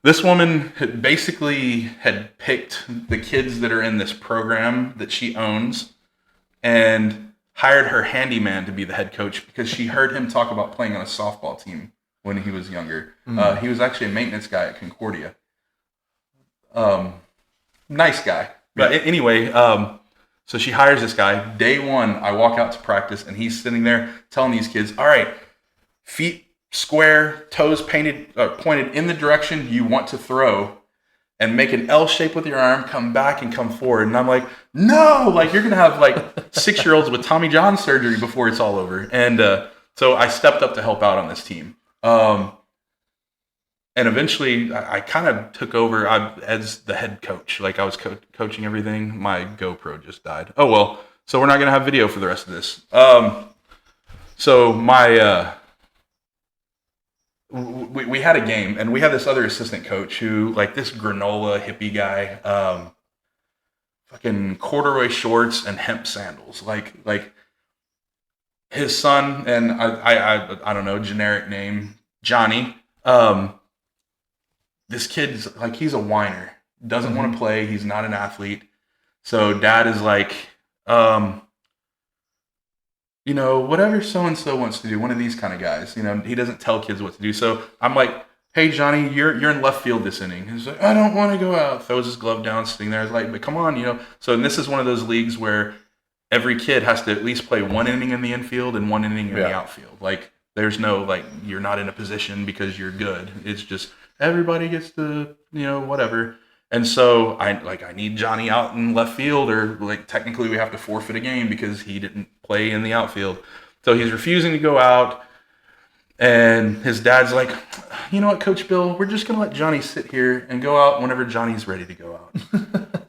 This woman had picked the kids that are in this program that she owns and hired her handyman to be the head coach because she heard him talk about playing on a softball team when he was younger. He was actually a maintenance guy at Concordia. Nice guy. But anyway, so she hires this guy. Day one, I walk out to practice, and he's sitting there telling these kids, all right, feet square, toes pointed in the direction you want to throw, and make an L shape with your arm, come back and come forward. And I'm like, no, like you're going to have like 6-year-olds with Tommy John surgery before it's all over. And so I stepped up to help out on this team. And eventually, I kind of took over as the head coach. Like I was coaching everything. My GoPro just died. Oh well, so we're not gonna have video for the rest of this. So my we had a game, and we had this other assistant coach who, like, this granola hippie guy, fucking corduroy shorts and hemp sandals, like his son, and I don't know, generic name Johnny. This kid's like, he's a whiner, doesn't want to play, he's not an athlete. So dad is like, you know, whatever so and so wants to do, one of these kind of guys, you know, he doesn't tell kids what to do. So I'm like, hey Johnny, you're in left field this inning. He's like, I don't want to go out. Throws his glove down, sitting there. I was like, but come on, you know. So, and this is one of those leagues where every kid has to at least play one inning in the infield and one inning in the outfield. Like, there's no, like, you're not in a position because you're good. It's just everybody gets to, you know, whatever. And so I need Johnny out in left field, or like technically we have to forfeit a game because he didn't play in the outfield. So he's refusing to go out. And his dad's like, you know what, Coach Bill, we're just going to let Johnny sit here and go out whenever Johnny's ready to go out.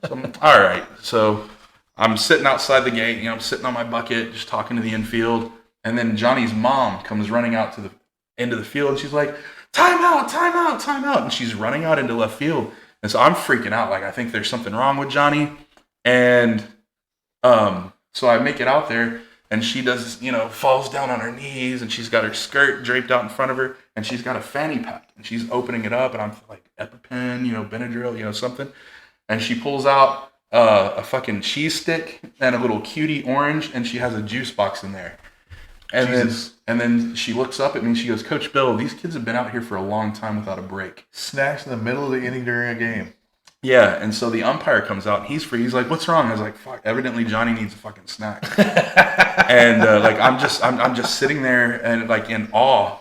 So I'm, all right. So I'm sitting outside the gate, you know, I'm sitting on my bucket, just talking to the infield. And then Johnny's mom comes running out to the end of the field. And she's like, time out, time out, time out. And she's running out into left field. And so I'm freaking out. Like, I think there's something wrong with Johnny. And so I make it out there. And she does, you know, falls down on her knees, and she's got her skirt draped out in front of her, and she's got a fanny pack, and she's opening it up, and I'm like, EpiPen, you know, Benadryl, you know, something. And she pulls out a fucking cheese stick and a little cutie orange, and she has a juice box in there. And then she looks up at me and she goes, Coach Bill, these kids have been out here for a long time without a break. Snacks in the middle of the inning during a game. Yeah, and so the umpire comes out and he's free. He's like, "What's wrong?" I was like, "Fuck, evidently Johnny needs a fucking snack." And like I'm just sitting there and like in awe,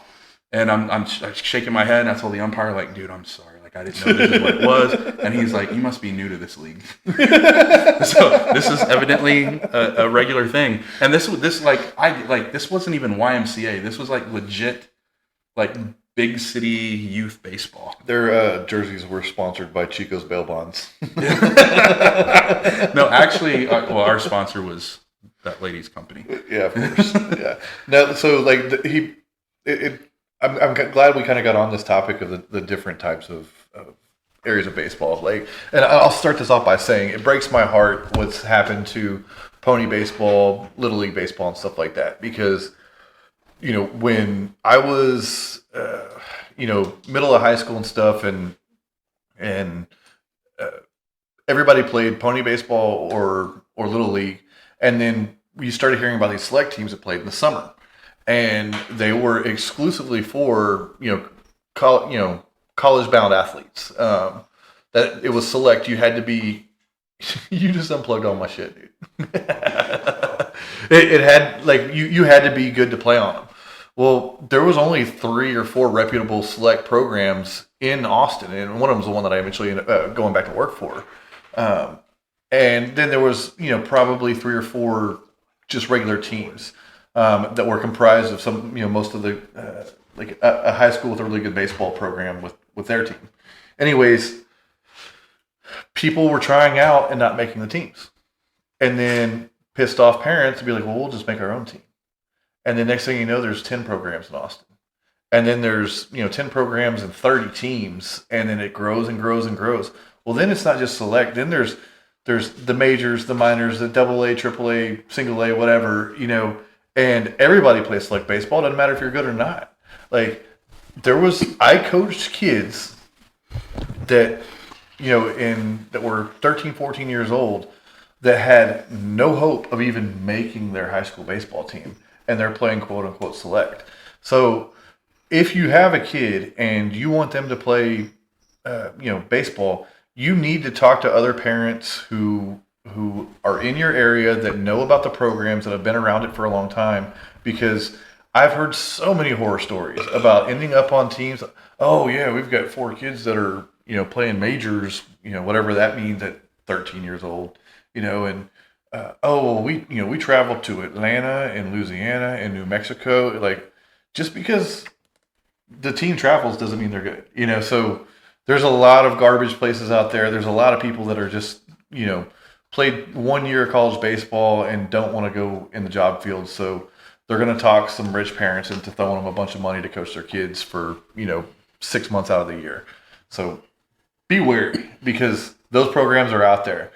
and I'm shaking my head. And I told the umpire, like, "Dude, I'm sorry. Like, I didn't know this is what it was." And he's like, "You must be new to this league." So this is evidently a regular thing. And this wasn't even YMCA. This was like legit, like big city youth baseball. Their jerseys were sponsored by Chico's Bail Bonds. No, actually, our sponsor was that lady's company. Yeah, of course. Yeah. No, so like I'm glad we kind of got on this topic of the different types of areas of baseball. Like, and I'll start this off by saying it breaks my heart what's happened to pony baseball, little league baseball, and stuff like that, because you know, when I was, you know, middle of high school and stuff, and everybody played pony baseball or little league, and then you started hearing about these select teams that played in the summer, and they were exclusively for college bound athletes. That it was select. You had to be. You just unplugged all my shit, dude. It had like you had to be good to play on them. Well, there was only 3 or 4 reputable select programs in Austin, and one of them was the one that I eventually ended up going back to work for. And then there was, you know, probably 3 or 4 just regular teams that were comprised of some, you know, most of the like a high school with a really good baseball program with their team. Anyways, people were trying out and not making the teams, and then pissed off parents would be like, "Well, we'll just make our own team." And the next thing you know, there's 10 programs in Austin. And then there's, you know, 10 programs and 30 teams. And then it grows and grows and grows. Well, then it's not just select. Then there's the majors, the minors, the AA, AAA, single A, whatever, you know. And everybody plays select baseball. Doesn't matter if you're good or not. Like, I coached kids that, you know, that were 13, 14 years old that had no hope of even making their high school baseball team. And they're playing quote unquote select. So if you have a kid and you want them to play, you know, baseball, you need to talk to other parents who are in your area that know about the programs, that have been around it for a long time. Because I've heard so many horror stories about ending up on teams. Oh yeah, we've got 4 kids that are, you know, playing majors, you know, whatever that means at 13 years old, you know, and we traveled to Atlanta and Louisiana and New Mexico. Like, just because the team travels doesn't mean they're good. So there's a lot of garbage places out there. There's a lot of people that are just, played 1 year of college baseball and don't want to go in the job field. So they're going to talk some rich parents into throwing them a bunch of money to coach their kids for, 6 months out of the year. So be wary, because those programs are out there.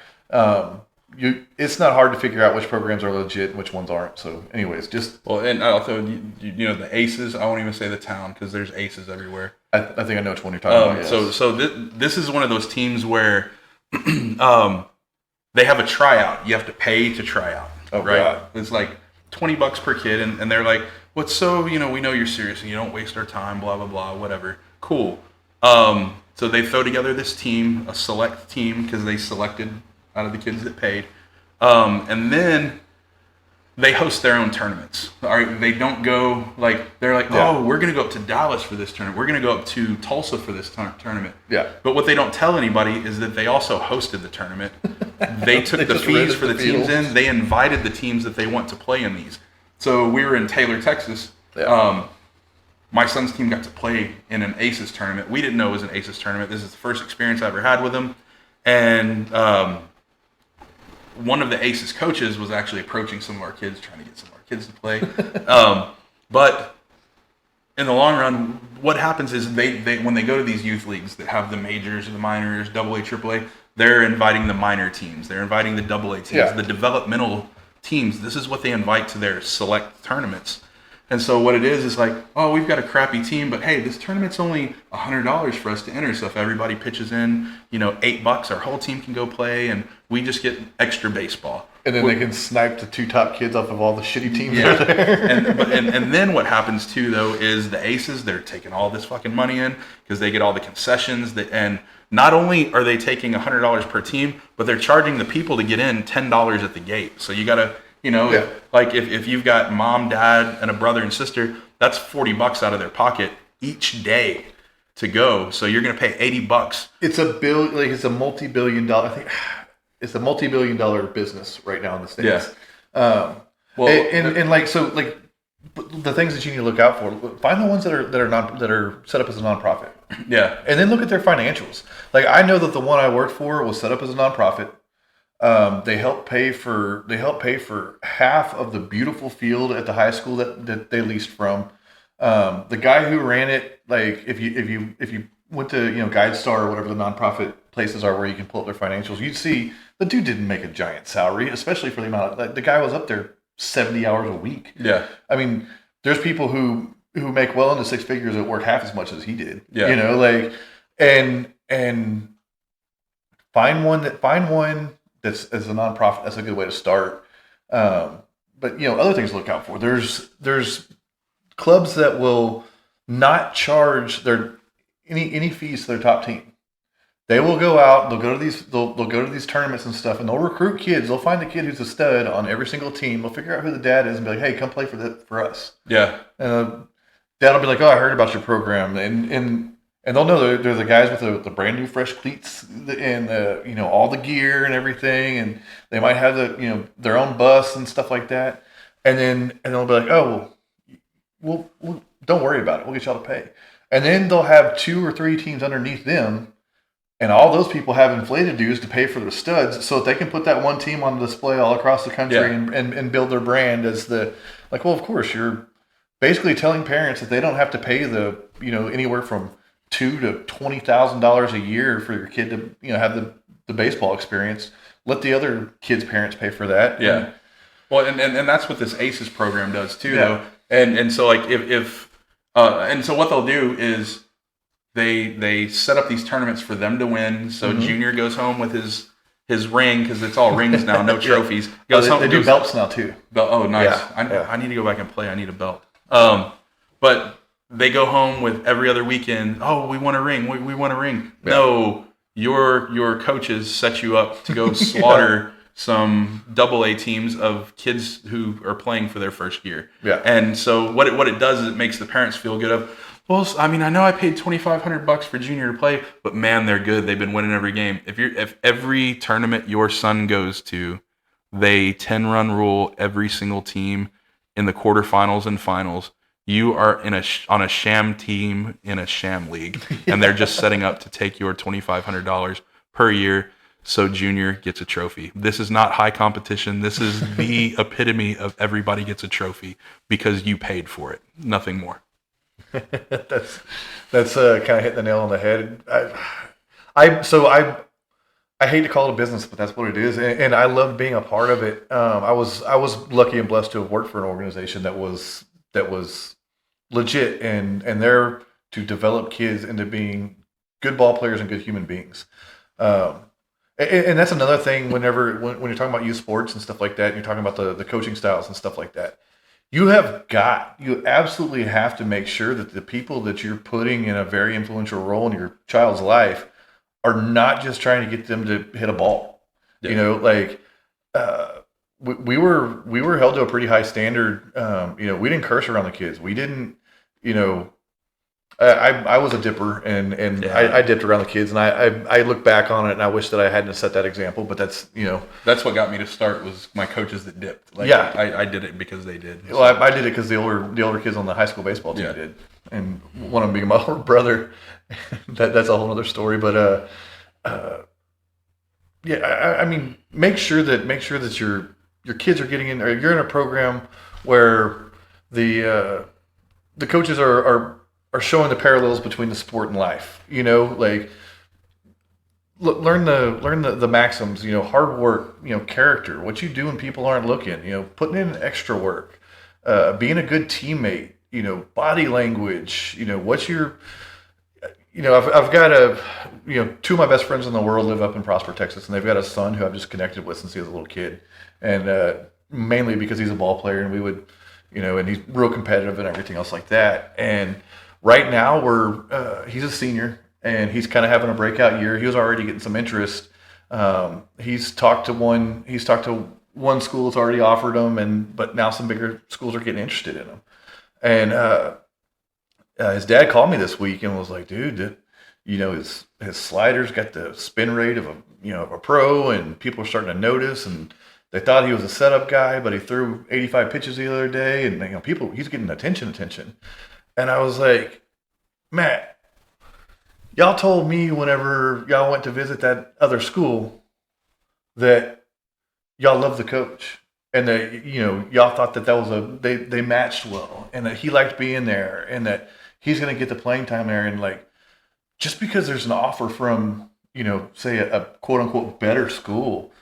It's not hard to figure out which programs are legit and which ones aren't. So anyways, and also, the ACEs, I won't even say the town, because there's ACEs everywhere. I think I know which one you're talking about. Yes. So this is one of those teams where they have a tryout. You have to pay to try out. Oh, right? God. It's like $20 per kid, and they're like, we know you're serious and you don't waste our time, blah, blah, blah, whatever. Cool. So they throw together this team, a select team, because they selected out of the kids that paid. And then they host their own tournaments. All right, they don't go they're like, we're going to go up to Dallas for this tournament. We're going to go up to Tulsa for this tournament. Yeah. But what they don't tell anybody is that they also hosted the tournament. They took the fees for the teams in. They invited the teams that they want to play in these. So we were in Taylor, Texas. Yeah. My son's team got to play in an ACES tournament. We didn't know it was an ACES tournament. This is the first experience I ever had with them. And one of the ACES coaches was actually approaching some of our kids, trying to get some of our kids to play. But in the long run, what happens is they when they go to these youth leagues that have the majors, the minors, AA, AAA, they're inviting the minor teams. They're inviting the AA teams, the developmental teams. This is what they invite to their select tournaments. And so what it is like, we've got a crappy team, but hey, this tournament's only $100 for us to enter. So if everybody pitches in, $8, our whole team can go play, and we just get extra baseball. And then they can snipe the 2 top kids off of all the shitty teams that are there. and then what happens too, though, is the ACEs, they're taking all this fucking money in because they get all the concessions. And not only are they taking $100 per team, but they're charging the people to get in $10 at the gate. So you got to, if you've got mom, dad, and a brother and sister, that's $40 out of their pocket each day to go. So you're going to pay $80. It's a multi-billion-dollar. I think it's a multi-billion-dollar business right now in the States. Yeah. The things that you need to look out for. Find the ones that are set up as a nonprofit. Yeah. And then look at their financials. Like, I know that the one I worked for was set up as a nonprofit. They help pay for half of the beautiful field at the high school that they leased from. The guy who ran it, if you went to GuideStar or whatever the nonprofit places are where you can pull up their financials, you'd see the dude didn't make a giant salary, especially for the amount of, the guy was up there 70 hours a week. Yeah. I mean, there's people who make well into 6 figures that work half as much as he did. Yeah. And find one that's as a nonprofit. That's a good way to start. But other things to look out for. There's clubs that will not charge any fees to their top team. They will go out. They'll go to these tournaments and stuff, and they'll recruit kids. They'll find a kid who's a stud on every single team. They'll figure out who the dad is and be like, "Hey, come play for us." Yeah. Dad will be like, "Oh, I heard about your program," and they'll know they're the guys with the brand new fresh cleats and all the gear and everything, and they might have their own bus and stuff like that. And they'll be like, "Oh, well, don't worry about it. We'll get y'all to pay." And then they'll have 2 or 3 teams underneath them. And all those people have inflated dues to pay for their studs so that they can put that one team on display all across the country and build their brand as well, of course, you're basically telling parents that they don't have to pay anywhere from $2,000 to $20,000 a year for your kid to, have the baseball experience. Let the other kids' parents pay for that. Yeah. Well, and that's what this ACES program does too, though. And so so what they'll do is, They set up these tournaments for them to win. So Junior goes home with his ring, because it's all rings now, no trophies. They do belts now too. Oh, nice. Yeah. I need to go back and play. I need a belt. But they go home with every other weekend. Oh, we want a ring. We want a ring. Yeah. No, your coaches set you up to go slaughter some AA teams of kids who are playing for their first year. Yeah. And so what it does is it makes the parents feel good of, well, I mean, I know I paid $2,500 for Junior to play, but man, they're good. They've been winning every game. If every tournament your son goes to, they 10-run rule every single team in the quarterfinals and finals. You are on a sham team in a sham league, and they're just setting up to take your $2,500 per year so junior gets a trophy. This is not high competition. This is the epitome of everybody gets a trophy because you paid for it. Nothing more. That's kind of hitting the nail on the head. I hate to call it a business, but that's what it is, and I love being a part of it. I was lucky and blessed to have worked for an organization that was legit and there to develop kids into being good ball players and good human beings. And that's another thing. When you're talking about youth sports and stuff like that, and you're talking about the coaching styles and stuff like that, you absolutely have to make sure that the people that you're putting in a very influential role in your child's life are not just trying to get them to hit a ball. Yeah. You know, like we were held to a pretty high standard. You know, we didn't curse around the kids. We didn't, you know. I was a dipper, and I dipped around the kids, and I look back on it, and I wish that I hadn't set that example. But that's, you know, that's what got me to start was my coaches that dipped. Like, yeah, I did it because they did. Well, I did it because the older kids on the high school baseball team did, and one of them being my older brother. That's a whole other story. But I mean, make sure that your kids are getting in, or you're in a program where the coaches are showing the parallels between the sport and life. You know, like learn the maxims. You know, hard work. You know, character. What you do when people aren't looking. You know, putting in extra work. Being a good teammate. You know, body language. You know, what's your. You know, I've got two of my best friends in the world live up in Prosper, Texas, and they've got a son who I've just connected with since he was a little kid, and mainly because he's a ball player, and we would, you know, and he's real competitive and everything else like that. And right now he's a senior, and he's kind of having a breakout year. He was already getting some interest. He's talked to one school that's already offered him, but now some bigger schools are getting interested in him, and. His dad called me this week and was like, dude, you know, his slider's got the spin rate of a pro, and people are starting to notice, and they thought he was a setup guy, but he threw 85 pitches the other day, and, you know, he's getting attention. And I was like, Matt, y'all told me whenever y'all went to visit that other school that y'all loved the coach. And that, you know, y'all thought that was they matched well, and that he liked being there, and that he's going to get the playing time there. And like, just because there's an offer from, you know, say a quote unquote better school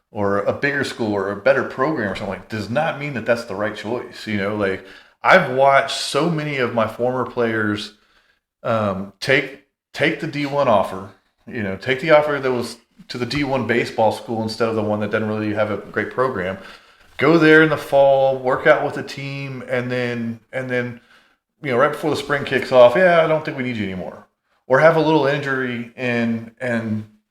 or a bigger school or a better program or something, like, does not mean that that's the right choice. You know, like I've watched so many of my former players take the D1 offer, you know, take the offer that was to the D1 baseball school instead of the one that doesn't really have a great program. Go there in the fall, work out with the team, and then, you know, right before the spring kicks off, I don't think we need you anymore. Or have a little injury and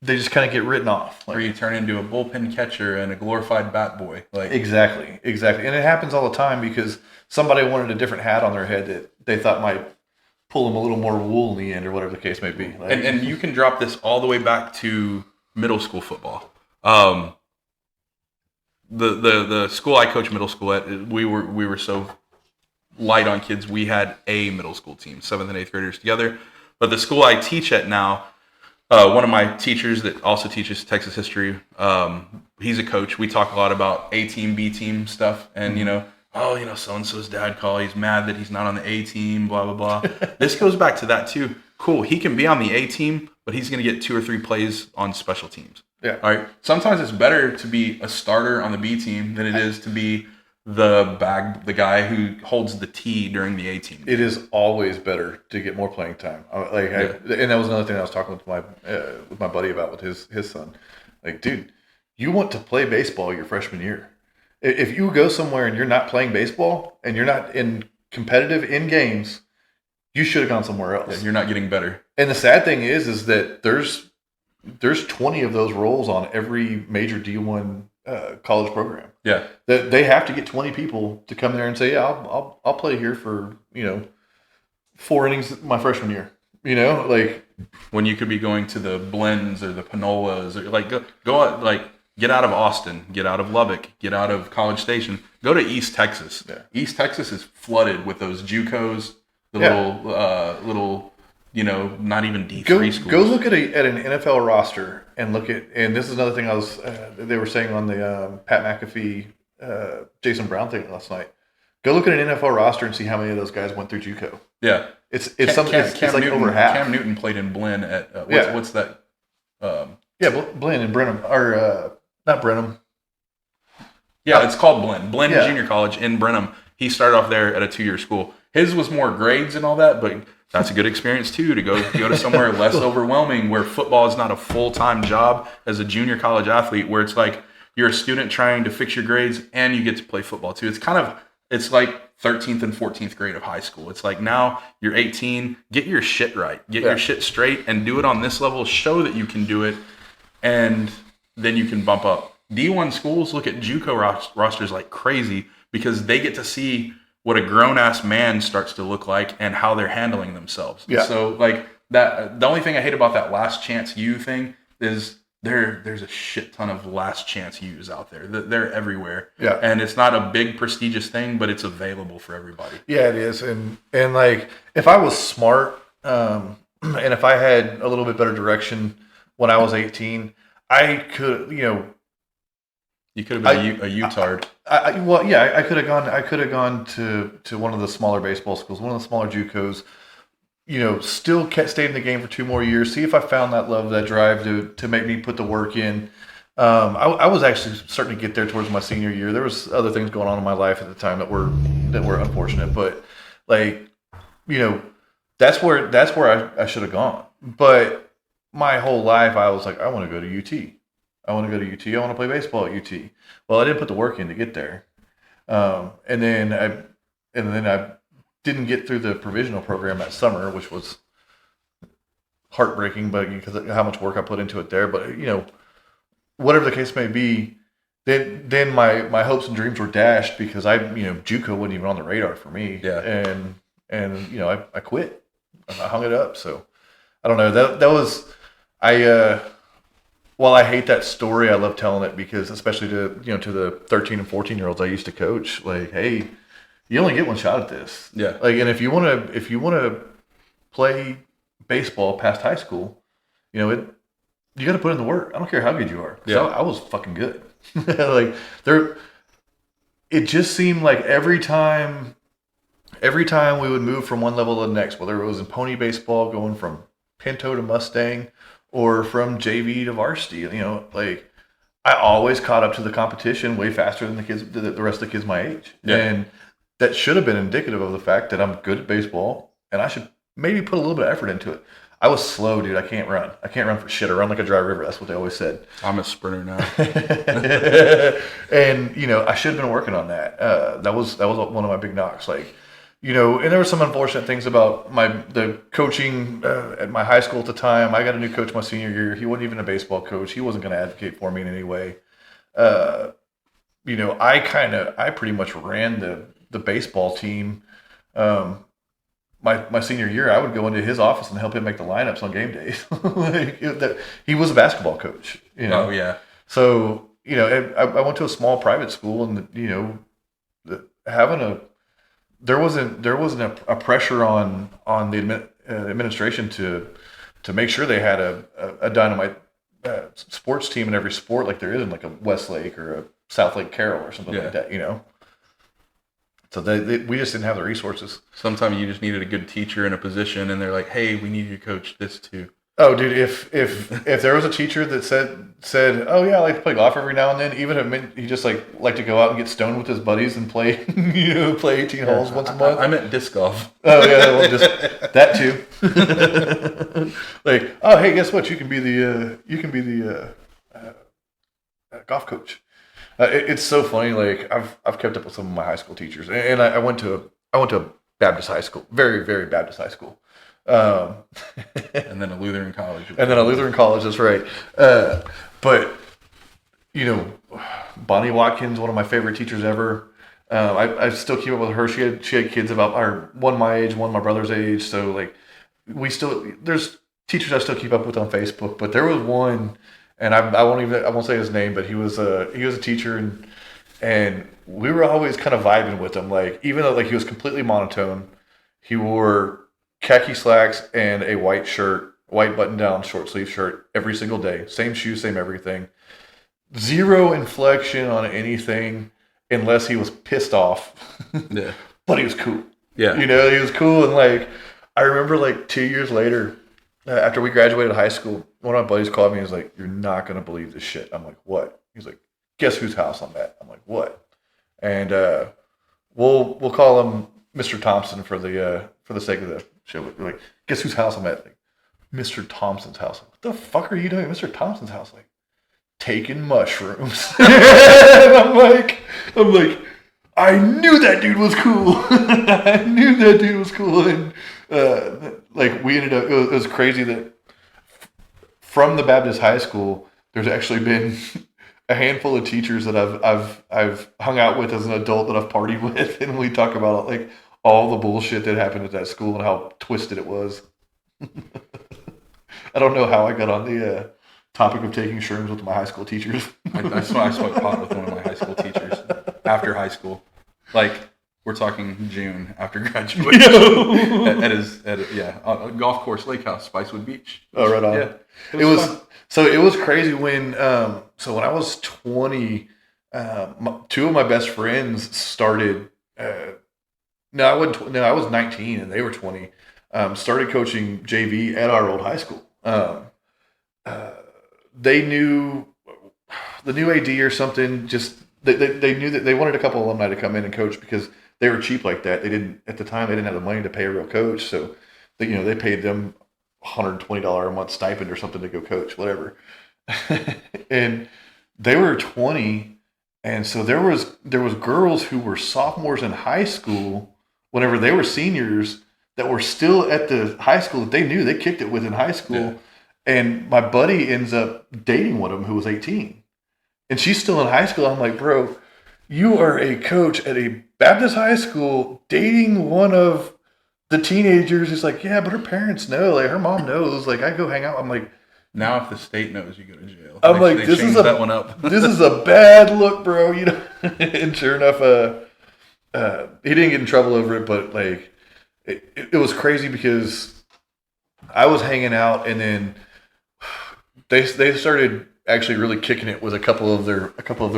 they just kind of get written off. Or you turn into a bullpen catcher and a glorified bat boy. Like Exactly. And it happens all the time because somebody wanted a different hat on their head that they thought might pull them a little more wool in the end, or whatever the case may be. Like, and you can drop this all the way back to middle school football. The school I coach middle school at, we were so light on kids. We had a middle school team, 7th and 8th graders together. But the school I teach at now, one of my teachers that also teaches Texas history, he's a coach. We talk a lot about A team, B team stuff, and you know, so and so's dad called. He's mad that he's not on the A team. Blah blah blah. This goes back to that too. Cool. He can be on the A team, but he's going to get 2 or 3 plays on special teams. Yeah. All right. Sometimes it's better to be a starter on the B team than it is to be the guy who holds the T during the A team. It is always better to get more playing time. And that was another thing I was talking with my buddy about with his son. Like, dude, you want to play baseball your freshman year. If you go somewhere and you're not playing baseball and you're not competitive in games, you should have gone somewhere else. Yeah, you're not getting better. And the sad thing is that there's 20 of those roles on every major D1 college program. Yeah, they have to get 20 people to come there and say, I'll play here for 4 innings my freshman year. You know, like when you could be going to the Blends or the Panolas or like go out, like Get out of Austin. Get out of Lubbock. Get out of College Station. Go to East Texas. Yeah. East Texas is flooded with those JUCOs, the little, not even D3 schools. Go look at an NFL roster and and this is another thing they were saying on the Pat McAfee, Jason Brown thing last night. Go look at an NFL roster and see how many of those guys went through JUCO. Yeah. It's like Newton, over half. Cam Newton played in Blinn at, what's that? Blinn and Brenham, or not Brenham. Yeah, it's called Blinn. Blinn Yeah. Junior College in Brenham. He started off there at a 2-year school. His was more grades and all that, but that's a good experience too, to go to somewhere less overwhelming, where football is not a full-time job as a junior college athlete, where it's like you're a student trying to fix your grades and you get to play football too. It's like 13th and 14th grade of high school. It's like, now you're 18, get your shit right, get your shit straight, and do it on this level. Show that you can do it, and then you can bump up. D1 schools look at JUCO rosters like crazy because they get to see what a grown-ass man starts to look like and how they're handling themselves. Yeah. So, like, that, the only thing I hate about that last chance U thing is there's a shit ton of last chance U's out there. They're everywhere. Yeah. And it's not a big prestigious thing, but it's available for everybody. Yeah, it is. And like, if I was smart, and if I had a little bit better direction when I was 18, I could, You could have been a U-tard. I could have gone to one of the smaller baseball schools, one of the smaller JUCOs. Still stayed in the game for 2 more years. See if I found that love, that drive to make me put the work in. I was actually starting to get there towards my senior year. There was other things going on in my life at the time that were unfortunate, but that's where I should have gone. But my whole life I was like, I want to go to UT. I want to go to UT. I want to play baseball at UT. Well, I didn't put the work in to get there, and then I didn't get through the provisional program that summer, which was heartbreaking, but because of how much work I put into it there. But whatever the case may be, then my hopes and dreams were dashed because JUCO wasn't even on the radar for me. Yeah. And I quit. I hung it up. So I don't know. That was while I hate that story, I love telling it because, especially to the 13 and 14-year-olds I used to coach, like, hey, you only get one shot at this. Yeah. Like, and if you want to play baseball past high school, you got to put in the work. I don't care how good you are. Yeah. I was fucking good. It just seemed like every time we would move from one level to the next, whether it was in pony baseball, going from Pinto to Mustang, or from JV to varsity, I always caught up to the competition way faster than the rest of the kids my age. Yeah. And that should have been indicative of the fact that I'm good at baseball and I should maybe put a little bit of effort into it. I was slow, dude. I can't run for shit. I run like a dry river. That's what they always said. I'm a sprinter now. And, I should have been working on that. That was one of my big knocks. And there were some unfortunate things about the coaching at my high school at the time. I got a new coach my senior year. He wasn't even a baseball coach. He wasn't going to advocate for me in any way. I pretty much ran the baseball team. My senior year, I would go into his office and help him make the lineups on game days. He was a basketball coach. Oh yeah. So I went to a small private school, and there wasn't a pressure on the administration to make sure they had a dynamite sports team in every sport like there is in like a Westlake or a South Lake Carroll or something like that. So we just didn't have the resources. Sometimes you just needed a good teacher in a position, and they're like, "Hey, we need you to coach this too." Oh, dude! If there was a teacher that said, "Oh yeah, I like to play golf every now and then," even if it meant he just like to go out and get stoned with his buddies and play, play 18 holes once a month. I meant disc golf. Oh yeah, well, just that too. Like, oh hey, guess what? You can be the golf coach. It's so funny. Like I've kept up with some of my high school teachers, and I went to a Baptist high school, very very Baptist high school. And then a Lutheran college. That's right. But Bonnie Watkins, one of my favorite teachers ever. I still keep up with her. She had kids one my age, one my brother's age. So like there's teachers I still keep up with on Facebook. But there was one, and I won't say his name, but he was a teacher, and we were always kind of vibing with him. Like, even though like he was completely monotone, he wore khaki slacks and a white shirt, white button down short sleeve shirt every single day. Same shoes, same everything. Zero inflection on anything unless he was pissed off. Yeah. But he was cool. Yeah. You know, he was cool. And like, I remember like 2 years later, after we graduated high school, one of my buddies called me and was like, "You're not going to believe this shit." I'm like, "What?" He's like, "Guess whose house I'm at?" I'm like, "What?" And we'll call him Mr. Thompson for the sake of the show. We're like, "Guess whose house I'm at?" Like, Mr. Thompson's house. Like, what the fuck are you doing at Mr. Thompson's house? Like, taking mushrooms. And I'm like, I knew that dude was cool. I knew that dude was cool. And like, we ended up, it was crazy that from the Baptist high school, there's actually been a handful of teachers that I've hung out with as an adult that I've partied with, and we talk about like all the bullshit that happened at that school and how twisted it was. I don't know how I got on the topic of taking shrooms with my high school teachers. I smoked pot with one of my high school teachers after high school. Like, we're talking June after graduation at a golf course, Lake House, Spicewood Beach. Oh, right on. Yeah, it was crazy when when I was 20, two of my best friends started. I was 19 and they were 20. Started coaching JV at our old high school. They knew the new AD or something. Just they knew that they wanted a couple alumni to come in and coach because they were cheap like that. They didn't at the time. They didn't have the money to pay a real coach, so they paid them $120 a month stipend or something to go coach, whatever. And they were 20, and so there was girls who were sophomores in high school whenever they were seniors that were still at the high school that they knew they kicked it with in high school. Yeah. And my buddy ends up dating one of them who was 18. And she's still in high school. I'm like, bro, you are a coach at a Baptist high school dating one of the teenagers. He's like, yeah, but her parents know. Like, her mom knows. Like, I go hang out. I'm like, now if the state knows, you go to jail. I'm like, this is that one up. This is a bad look, bro. And sure enough, he didn't get in trouble over it, but like, it was crazy because I was hanging out, and then they started actually really kicking it with a couple of their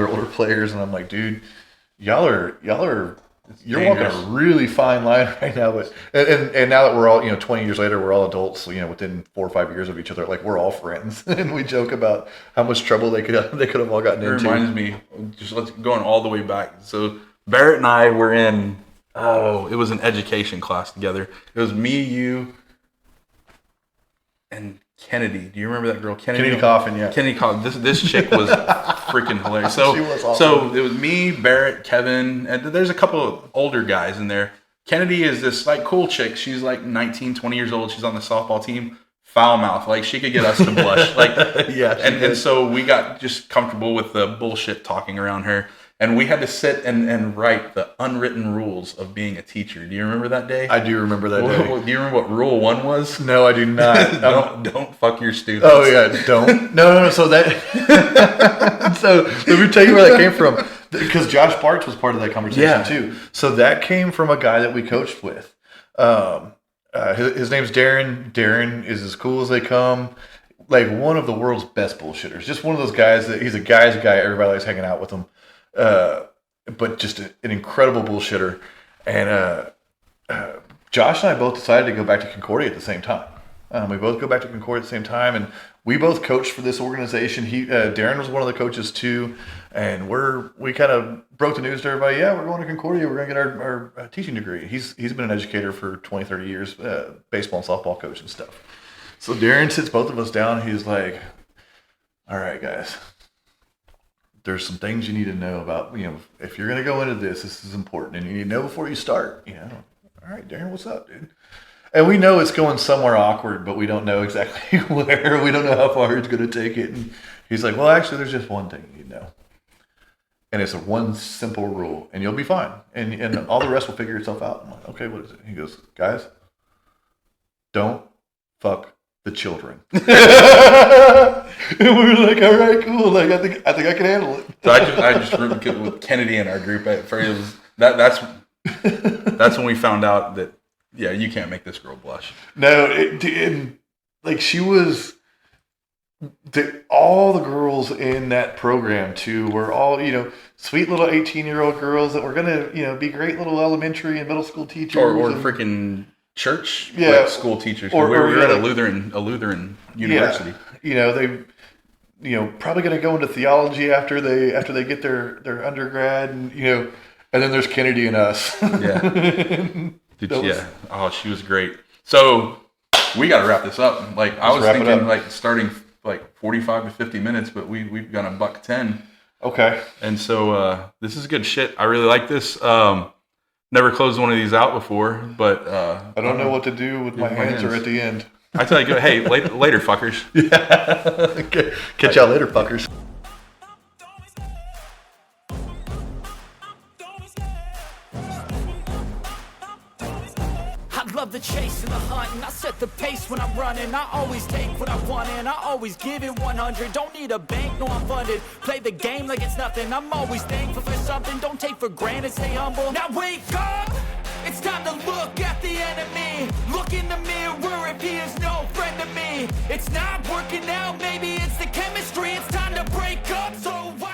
older players, and I'm like, dude, you're walking a really fine line right now. But and now that we're all 20 years later, we're all adults. Within 4 or 5 years of each other, like, we're all friends, and we joke about how much trouble they could have all gotten into. It reminds me, going all the way back. So Barrett and I were in. It was an education class together. It was me, you, and Kennedy. Do you remember that girl? Kennedy Coffin, yeah. Kennedy Coffin. This chick was freaking hilarious. So, she was awesome. So it was me, Barrett, Kevin, and there's a couple of older guys in there. Kennedy is this like cool chick. She's like 19, 20 years old. She's on the softball team. Foul mouth. Like, she could get us to blush. Like, yeah. And so we got just comfortable with the bullshit talking around her. And we had to sit and write the unwritten rules of being a teacher. Do you remember that day? I do remember that day. Do you remember what rule 1 was? No, I do not. Don't fuck your students. Oh yeah, don't. No. So that. So let me tell you where that came from, because Josh Bartz was part of that conversation too. So that came from a guy that we coached with. His name's Darren. Darren is as cool as they come. Like, one of the world's best bullshitters. Just one of those guys that he's a guy's guy. Everybody likes hanging out with him. But just an incredible bullshitter. And Josh and I both decided to go back to Concordia at the same time. We both go back to Concordia at the same time, and we both coached for this organization. Darren was one of the coaches too, and we kind of broke the news to everybody. Yeah, we're going to Concordia. We're going to get our teaching degree. He's been an educator for 20, 30 years, baseball and softball coach and stuff. So Darren sits both of us down. He's like, all right, guys, there's some things you need to know about, if you're going to go into this is important, and you need to know before you start, All right, Darren, what's up, dude? And we know it's going somewhere awkward, but we don't know exactly where. We don't know how far it's going to take it. And he's like, well, actually, there's just one thing you need to know. And it's one simple rule, and you'll be fine. And all the rest will figure itself out. I'm like, okay, what is it? He goes, guys, don't fuck the children. And we were like, all right, cool. Like, I think I can handle it. So I just rooted with Kennedy in our group. At first, it was that's when we found out that you can't make this girl blush. No, and like she was. All the girls in that program too were all, sweet little 18-year-old girls that were gonna, be great little elementary and middle school teachers, or freaking church school teachers. Or we were at a like, Lutheran university. Yeah, they, probably gonna go into theology after they get their undergrad, and and then there's Kennedy and us. Yeah. Oh, she was great. So we got to wrap this up. Like I was thinking, like starting like 45 to 50 minutes, but we've got $1:10. Okay. And so this is good shit. I really like this. Never closed one of these out before, but I don't know what to do with my hands are at the end. I tell you, hey, later, fuckers. Yeah. Okay. Catch y'all later, fuckers. Love the chase and the hunt, and I set the pace when I'm running. I always take what I want and I always give it 100. Don't need a bank, no I'm funded. Play the game like it's nothing. I'm always thankful for something. Don't take for granted, stay humble. Now wake up! It's time to look at the enemy. Look in the mirror if he is no friend to me. It's not working out, maybe it's the chemistry. It's time to break up, so why